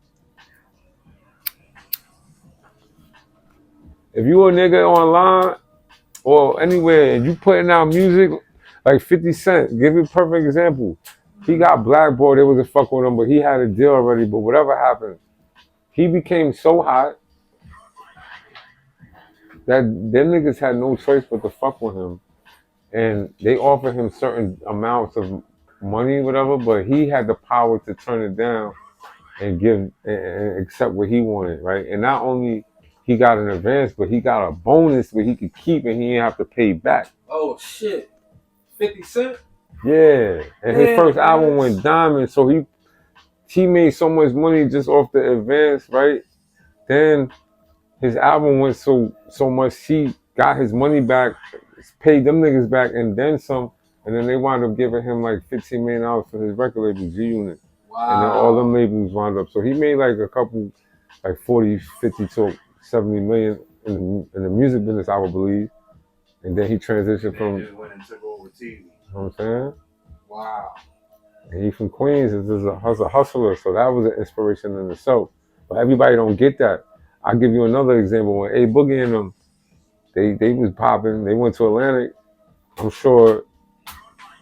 If you a nigga online or anywhere and you putting out music like 50 Cent, give you a perfect example. He got blackballed, they wasn't fucking with him, but he had a deal already. But whatever happened, he became so hot that them niggas had no choice but to fuck with him. And they offered him certain amounts of money, whatever, but he had the power to turn it down and give and accept what he wanted, right? And not only he got an advance, but he got a bonus where he could keep and he didn't have to pay back. Oh shit. 50 Cent? Yeah. And his first album went diamond, so he made so much money just off the advance, right? Then his album went so much, he got his money back, paid them niggas back, and then some, and then they wound up giving him like $15 million for his record label, G Unit. Wow. And then all them labels wound up. So he made like a couple, like 40, 50 to 70 million in the music business, I would believe. And then he transitioned from. Just went and took over TV. You know what I'm saying? Wow. And he from Queens, is a hustler, so that was an inspiration in itself. But everybody don't get that. I'll give you another example. When A Boogie and them, they was popping, they went to Atlantic, I'm sure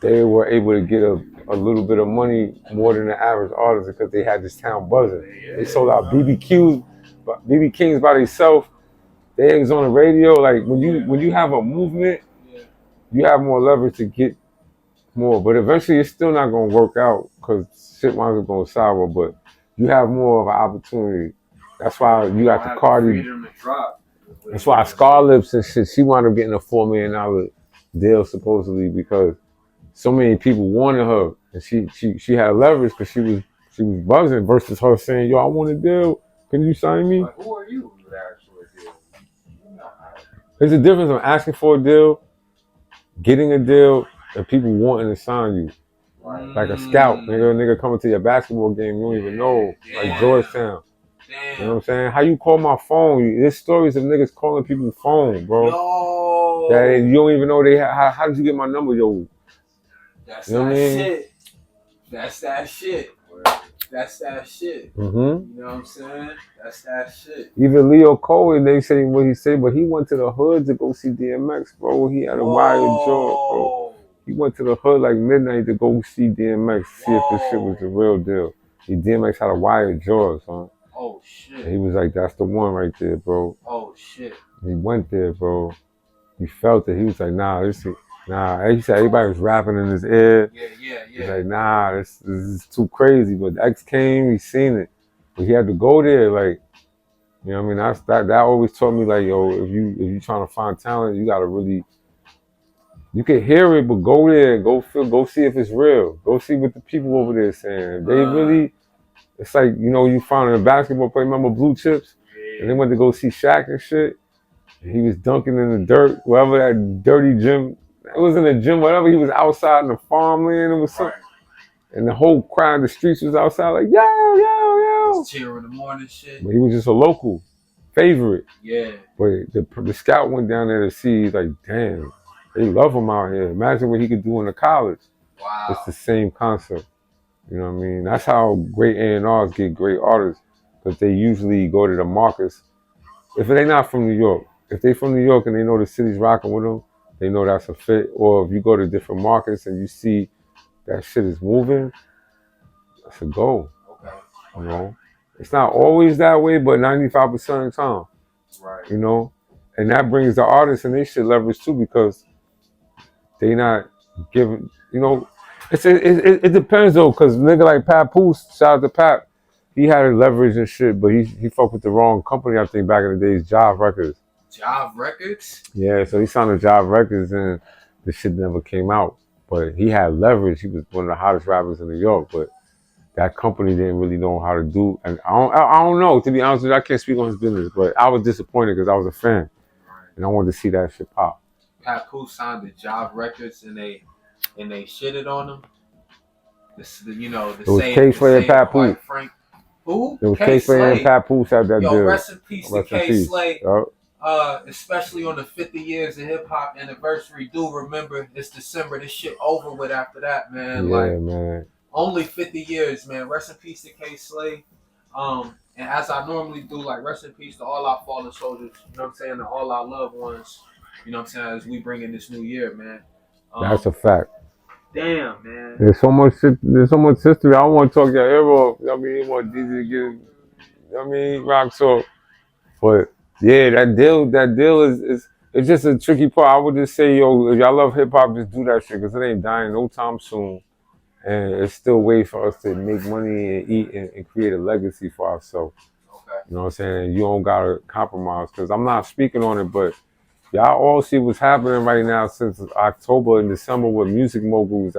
they were able to get a little bit of money more than the average artist because they had this town buzzing. They sold out BB Kings by themselves. They was on the radio. Like when you have a movement, you have more leverage to get more. But eventually, it's still not gonna work out because shit winds up going sour. But you have more of an opportunity. That's why you got the Cardi. That's why Scar Lips and shit. She wound up getting a $4 million deal supposedly because so many people wanted her, and she had leverage because she was buzzing versus her saying, "Yo, I want a deal. Can you sign me?" Like, who are you to ask for a deal? There's a difference on asking for a deal, getting a deal, and people wanting to sign you. Like a scout, nigga coming to your basketball game, you don't even know, like Georgetown. Damn. You know what I'm saying? How you call my phone? There's stories of niggas calling people's phone, bro. Yo. That you don't even know how did you get my number, yo? That's you know that what I mean? shit. That's that shit. That's that shit. Mm-hmm. You know what I'm saying? That's that shit. Even Leo Cole, they say what he said, but he went to the hood to go see DMX, bro. He had a wired jaw, bro. He went to the hood like midnight to go see DMX, see if this shit was the real deal. DMX had a wired jaw, son. Oh shit. And he was like, that's the one right there, bro. Oh shit. He went there, bro. He felt it. He was like, nah. He said everybody was rapping in his ear. Yeah. He's like, nah, this is too crazy. But X came, he seen it. But he had to go there, like, you know what I mean? That always taught me, like, yo, if you trying to find talent, you gotta really, you can hear it, but go there, go see if it's real. Go see what the people over there saying. They really, it's like, you know, you found a basketball player, remember Blue Chips? And they went to go see Shaq and shit. And he was dunking in the dirt, wherever that dirty gym. It was in the gym, whatever. He was outside in the farmland. It was something. And the whole crowd, the streets was outside like, yo. Cheer in the morning shit. But he was just a local. favorite. Yeah. But the scout went down there to see, like, damn, they love him out here. Imagine what he could do in the college. Wow. It's the same concept. You know what I mean? That's how great A&Rs get great artists, because they usually go to the markets. If they're not from New York, if they from New York and they know the city's rocking with them, they know that's a fit. Or if you go to different markets and you see that shit is moving, that's a go. Okay. You know? It's not always that way, but 95% of the time. Right. You know? And that brings the artists and they should leverage too, because they not giving, you know, it depends though, because nigga like Papoose, shout out to Pap, he had a leverage and shit, but he fucked with the wrong company, I think, back in the days, Jive Records. Jive Records? Yeah, so he signed to Jive Records and the shit never came out. But he had leverage. He was one of the hottest rappers in New York, but that company didn't really know how to do. And I don't know, to be honest with you, I can't speak on his business, but I was disappointed because I was a fan. And I wanted to see that shit pop. Papoose signed to Jive Records and they shitted on him. You know, the it was same. K-Slay and Papoose. Frank. Who? It was K-Slay and Papoose at that deal. Yo, rest in peace to K-Slay. Yep. Especially on the 50 years of hip hop anniversary. Do remember it's December. This shit over with after that, man. Yeah, like, man. Only 50 years, man. Rest in peace to K-Slay. And as I normally do, like, rest in peace to all our fallen soldiers. You know what I'm saying? And all our loved ones. You know what I'm saying? As we bring in this new year, man. That's a fact. Damn, man. There's so much shit. There's so much history. I don't want to talk your ear off. I mean, you want DZ to get. I mean, rock so. But yeah, that deal is it's just a tricky part. I would just say, yo, if y'all love hip hop, just do that shit, because it ain't dying no time soon, and it's still a way for us to make money and eat and create a legacy for ourselves. Okay. You know what I'm saying? You don't gotta compromise, because I'm not speaking on it, but y'all all see what's happening right now since October and December with music moguls.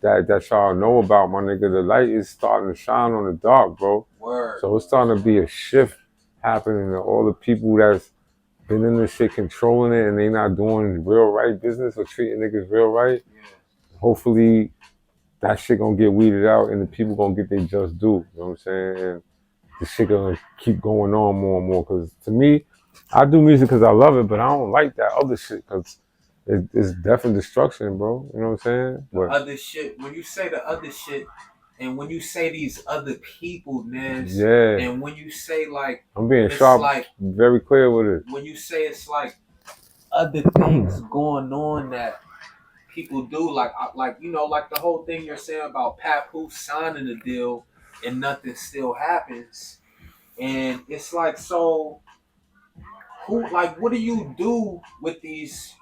That y'all know about, my nigga. The light is starting to shine on the dark, bro. Word. So it's starting to be a shift happening to all the people that's been in this shit controlling it and they not doing real right business or treating niggas real right. Yeah. Hopefully that shit gonna get weeded out and the people gonna get their just due. You know what I'm saying? And the shit gonna keep going on more and more. Because to me, I do music because I love it, but I don't like that other shit because it's death and destruction, bro. You know what I'm saying? The other shit, when you say the other shit, and when you say these other people, Nez, yeah, and when you say like, I'm being sharp, like, very clear with it. When you say it's like other things going on that people do, like you know, like the whole thing you're saying about Papoose signing the deal and nothing still happens, and it's like, so who, like, what do you do with these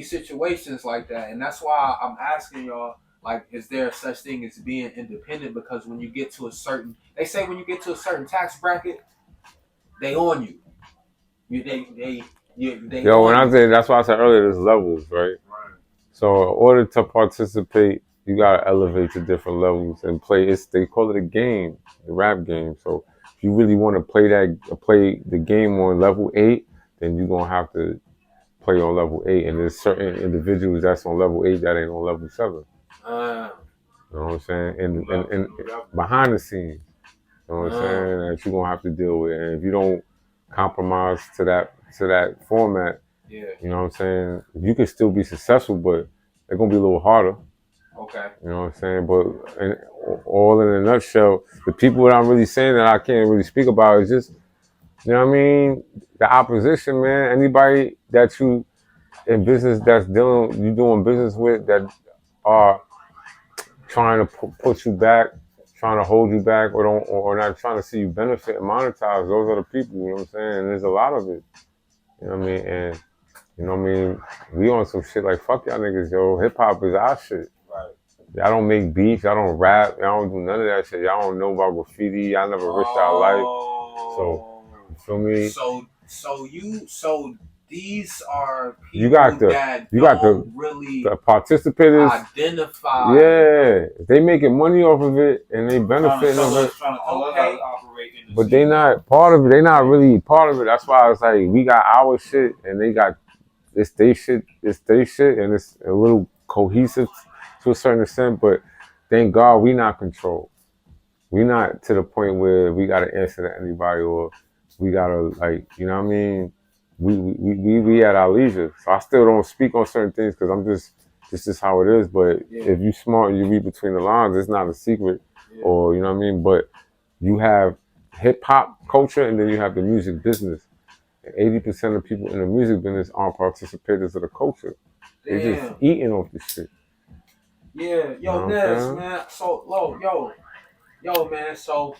situations like that? And that's why I'm asking y'all, like, is there such thing as being independent? Because when you get to a certain, they say when you get to a certain tax bracket, they on you. Yo, when I say, that's why I said earlier, there's levels, right? So in order to participate, you gotta elevate to different levels and play. They call it a game, the rap game. So if you really want to play the game on level 8, then you're gonna have to play on level 8. And there's certain individuals that's on level 8 that ain't on level 7. You know what I'm saying? And behind the scenes, you know what I'm saying, that you're gonna have to deal with. And if you don't compromise to that format, yeah, you know what I'm saying, you can still be successful, but it's gonna be a little harder. Okay. You know what I'm saying? But all in a nutshell, the people that I'm really saying that I can't really speak about is just, you know what I mean, the opposition, man. Anybody that you in business you doing business with that are trying to put you back, trying to hold you back, or not trying to see you benefit and monetize, those are the people, you know what I'm saying? And there's a lot of it. You know what I mean? And you know what I mean? We on some shit like, fuck y'all niggas, yo. Hip hop is our shit. Right. Y'all don't make beats, y'all don't rap, y'all don't do none of that shit. Y'all don't know about graffiti, y'all never risked our life. So, you feel me? So these are people you got the really the participators identify. Yeah, they making money off of it and they benefiting off it. Okay. But they not part of it. They not really part of it. That's why it's like we got our shit and they got it's they shit, and it's a little cohesive to a certain extent. But thank God we not controlled. We not to the point where we got to answer to anybody or we gotta, like, you know what I mean? We at our leisure. So I still don't speak on certain things because I'm just, this is how it is. But if you smart and you read between the lines, it's not a secret, or, you know what I mean? But you have hip hop culture and then you have the music business. And 80% of people in the music business aren't participators of the culture. They're just eating off this shit. Yeah, yo, Nez, man. So, yo, man. So,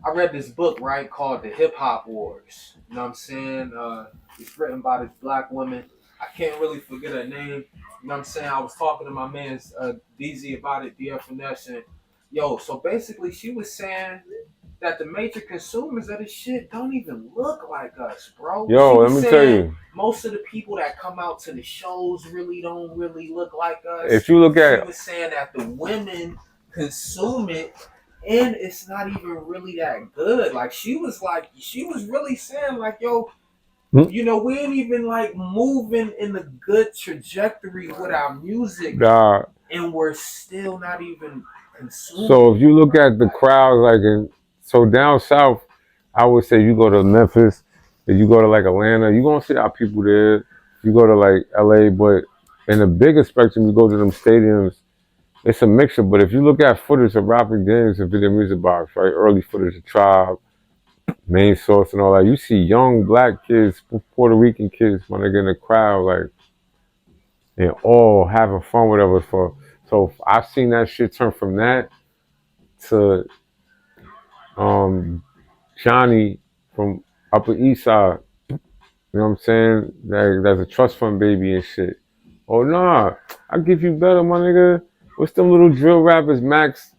I read this book, right, called The Hip Hop Wars. You know what I'm saying? It's written by this black woman. I can't really forget her name. You know what I'm saying? I was talking to my man DZ about it, DFNS, and yo, so basically she was saying that the major consumers of this shit don't even look like us, bro. Yo, let me tell you. Most of the people that come out to the shows don't really look like us. If you look at, she was saying that the women consume it, and it's not even really that good. Like she was really saying like, yo, you know, we ain't even like moving in a good trajectory with our music, and we're still not even consuming. So if you look at the crowd, like so down south, I would say you go to Memphis, if you go to like Atlanta, you're gonna see our people there. You go to like LA, but in the bigger spectrum, you go to them stadiums, it's a mixture. But if you look at footage of rapping games and Video Music Box, right, early footage of Tribe, Main Source and all that, you see young black kids, Puerto Rican kids, my nigga, in the crowd, like, and all having fun with us. So I've seen that shit turn from that to Johnny from Upper East Side. You know what I'm saying? That's a trust fund baby and shit. Oh nah, I'll give you better, my nigga. What's them little drill rappers, Max?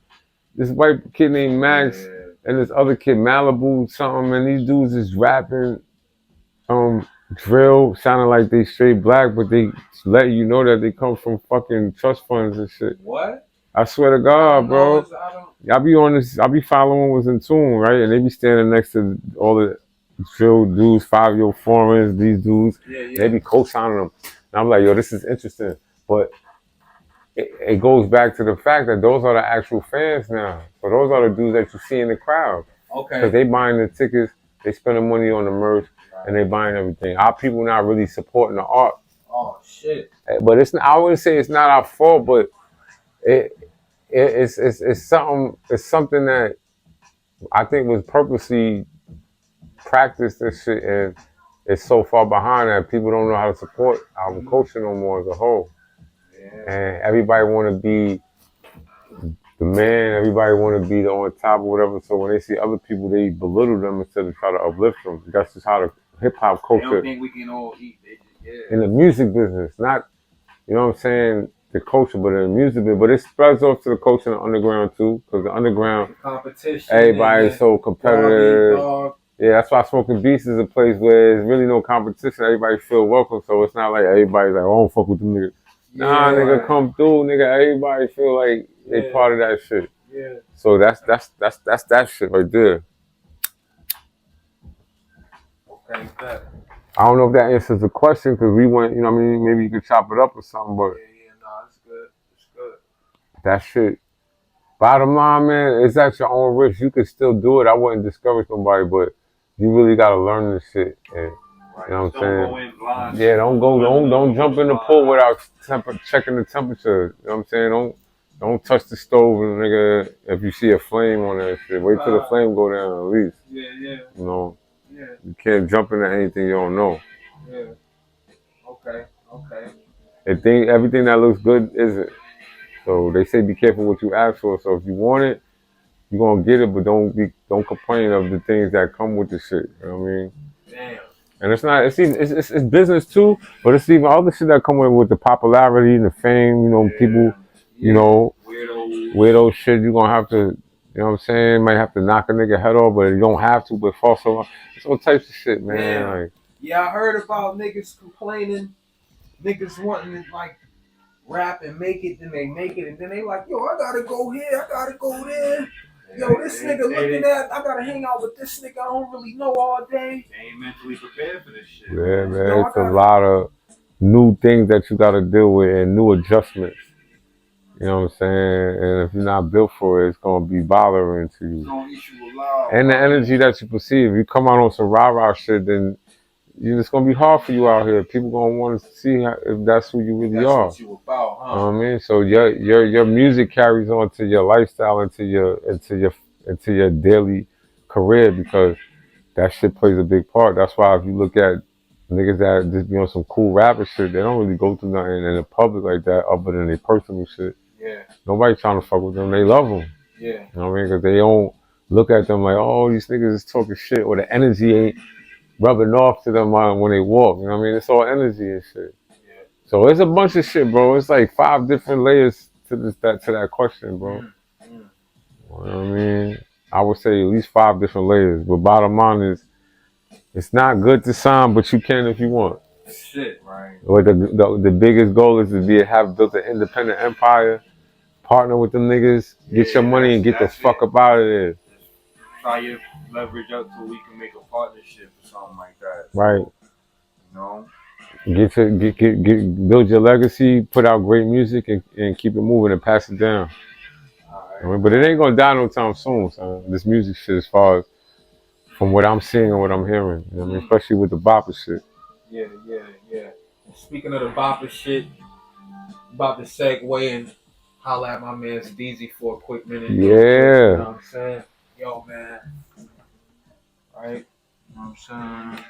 This white kid named Max and this other kid, Malibu something, and these dudes is rapping drill, sounding like they straight black, but they let you know that they come from fucking trust funds and shit. What? I swear to God, bro. I be on this, I be following what's in tune, right? And they be standing next to all the drill dudes, 5-year foreigners, these dudes. They be co-signing them. And I'm like, yo, this is interesting. But it goes back to the fact that those are the actual fans now. So those are the dudes that you see in the crowd. Okay. Because they buying the tickets, they spending money on the merch, and they buying everything. Our people not really supporting the art. Oh shit. But it's, I wouldn't say it's not our fault, but it's something that I think was purposely practiced and shit, and it's so far behind that people don't know how to support our culture no more as a whole. And everybody want to be the man, everybody want to be the on top or whatever. So when they see other people, they belittle them instead of try to uplift them. That's just how the hip hop culture. I don't think we can all eat. In the music business, not, you know what I'm saying, the culture, but in the music business. But it spreads off to the culture in the underground too, because the underground, competition, everybody's so competitive. Yeah, that's why Smoke N Beatz is a place where there's really no competition. Everybody feel welcome, so it's not like everybody's like, oh, I don't fuck with them niggas. Nah, nigga, come through, nigga. Everybody feel like they part of that shit. Yeah. So that's that shit right there. Okay, bet. I don't know if that answers the question, because we went, you know what I mean, maybe you could chop it up or something, but no, it's good. It's good. That shit. Bottom line, man, it's at your own risk. You can still do it. I wouldn't discourage nobody, but you really gotta learn this shit. And you know what I'm saying? Go in blind. Yeah, don't jump in the pool without checking the temperature. You know what I'm saying? Don't touch the stove, and nigga, if you see a flame on that shit, wait till the flame go down at least. Yeah. You know? Yeah. You can't jump into anything you don't know. Yeah. Okay. Everything that looks good isn't. So they say be careful what you ask for. So if you want it, you're gonna get it, but don't complain of the things that come with the shit. You know what I mean? Damn. And it's business too, but it's even other shit that come with the popularity and the fame. You know, people, you know, weirdo shit. You're gonna have to, you know what I'm saying? Might have to knock a nigga head off, but you don't have to. But also, it's all types of shit, man. Like, yeah, I heard about niggas complaining, niggas wanting to like rap and make it, then they make it, and then they like, yo, I gotta go here, I gotta go there. Yo, this nigga looking at, I gotta hang out with this nigga I don't really know all day. They ain't mentally prepared for this shit. Yeah, man, it's a lot of new things that you gotta deal with and new adjustments. You know what I'm saying? And if you're not built for it, it's gonna be bothering to you. It's gonna eat you alive. And the energy that you perceive, if you come out on some rah-rah shit, then it's gonna be hard for you out here. People gonna want to see if that's who you really are. That's what you about, huh? You know what I mean? So your music carries on to your lifestyle, into your daily career, because that shit plays a big part. That's why if you look at niggas that just be on some cool rapper shit, they don't really go through nothing in the public like that other than their personal shit. Yeah. Nobody trying to fuck with them. They love them. Yeah. You know what I mean? Because they don't look at them like, oh, these niggas is talking shit, or the energy ain't rubbing off to them when they walk. You know what I mean? It's all energy and shit. Yeah. So it's a bunch of shit, bro. It's like 5 different layers to that question, bro. Mm. You know what I mean? I would say at least 5 different layers. But bottom line is, it's not good to sign, but you can if you want. Shit, right. Or the biggest goal is to have built an independent empire, partner with them niggas, get your money and get the fuck up out of there. Try your leverage up so we can make a partnership or something like that. Right. You know? Build your legacy, put out great music, and keep it moving and pass it down. Right. I mean, but it ain't gonna die no time soon, son. This music shit, as far as from what I'm seeing and what I'm hearing, you know what I mean? Especially with the bopper shit. Yeah. Speaking of the bopper shit, about to segue and holla at my man DZ for a quick minute. Yeah. You know what I'm saying? Yo, man. Right? You know what I'm saying?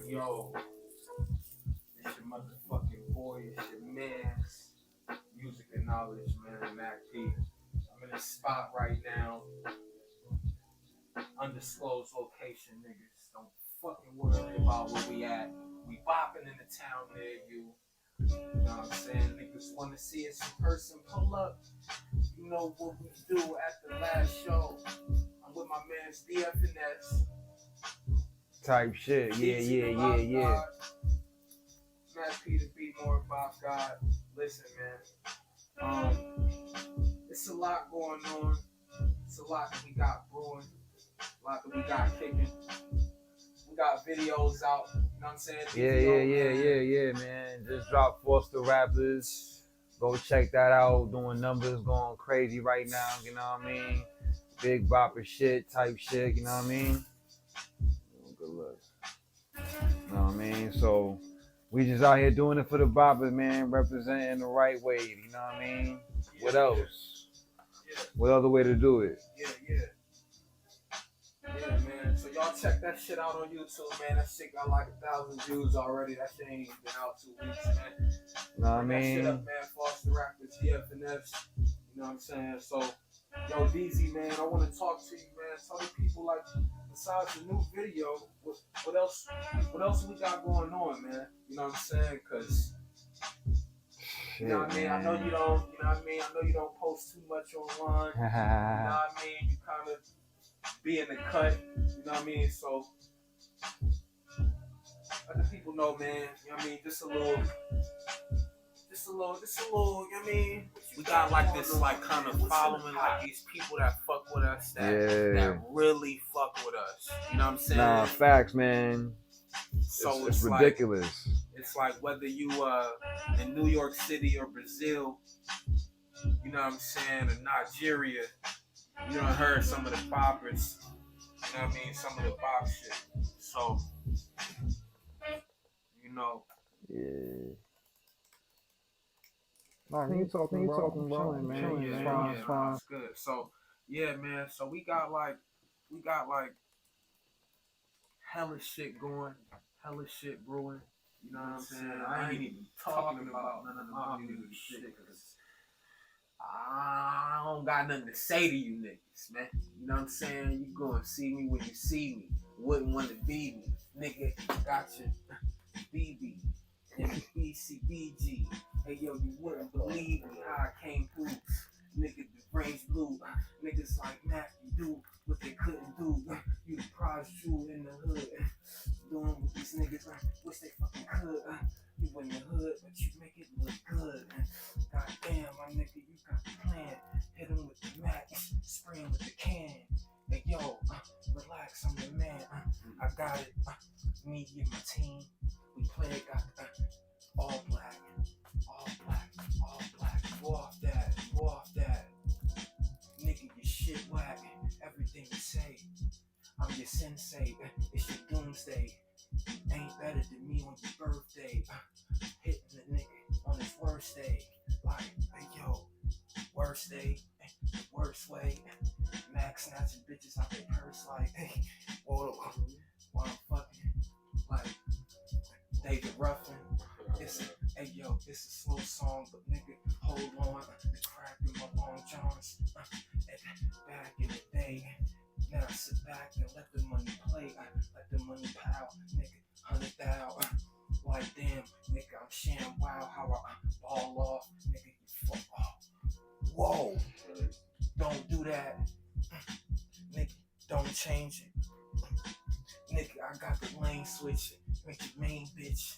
Yo, it's your motherfucking boy, it's your man's music and knowledge, man, Mac P. I'm in a spot right now, undisclosed location, niggas. Don't fucking worry about where we at. We bopping in the town near you. You know what I'm saying? Niggas want to see us in person, pull up. You know what we do at the last show. I'm with my man's DFNS. Type shit. Yeah. Matt P to be more Bop God. Listen, man. It's a lot going on. It's a lot that we got brewing. A lot that we got kicking. We got videos out. You know what I'm saying? Yeah, man. Just dropped Foster Rappers. Go check that out. Doing numbers, going crazy right now. You know what I mean? Big bopper shit, type shit. You know what I mean? Good luck. You know what I mean? So we just out here doing it for the boppers, man. Representing the right way. You know what I mean? Yeah, what else? Yeah. What other way to do it? Yeah, man. So y'all check that shit out on YouTube, man. That shit got like 1,000 views already. That shit ain't even been out 2 weeks, man. You know what I mean? That shit up, man. Foster Rappers, DFNS. You know what I'm saying? So, yo, DZ, man, I want to talk to you, man. Tell the people, like, besides the new video, what else we got going on, man? You know what I'm saying? Because, you know what I mean? I know you don't, you know what I mean? I know you don't post too much online. You know what I mean? You kind of be in the cut, you know what I mean? So, let the people know, man, you know what I mean? Just a little, you know what I mean? We got like this, like, kind of following, like, these people that fuck with us, that really fuck with us. You know what I'm saying? Nah, facts, man. So it's ridiculous. Like, it's like whether you in New York City or Brazil, you know what I'm saying, or Nigeria, you done heard some of the boppers, you know what I mean, some of the bop shit. So, you know. Yeah. Nah, you talking, bro. Man. Yeah, it's good. So, yeah, man. So we got like hella shit going, hella shit brewing. You know what I'm saying? I ain't even talking about none of my music shit because I don't got nothing to say to you niggas, man. You know what I'm saying? You gonna see me when you see me. Wouldn't want to be me. Nigga, gotcha. BB. BCBG. Hey, yo, you wouldn't believe me how I came through. Nigga, the range blue. Niggas like Mac, you do what they couldn't do. You the prize jewel in the hood. Doing what these niggas wish they fucking could. You in the hood, but you make it look good. Goddamn, my nigga, you got the plan. Hit him with the Mac, spray him with the can. Hey yo, relax, I'm the man. I got it. Me and my team, we play. Got all black, all black, all black. Go off that, go off that. Nigga, your shit whack. Everything you say, I'm your sensei. It's your doomsday. Ain't better than me on your birthday. Hitting the nigga on his worst day. Like, hey yo, worst day, worst way. Max snatching bitches out their purse like, hey, whoa, while I'm fucking like David Ruffin. Hey yo, it's a slow song, but nigga, hold on. The crack in my long johns. Back in the day. Now I sit back and let the money play. Let the money pile, nigga, 100,000. Like damn, nigga, I'm sham wow how I ball off, nigga, you fuck off. Whoa, don't do that, nigga, don't change it. Nigga, I got the lane switch, make your main bitch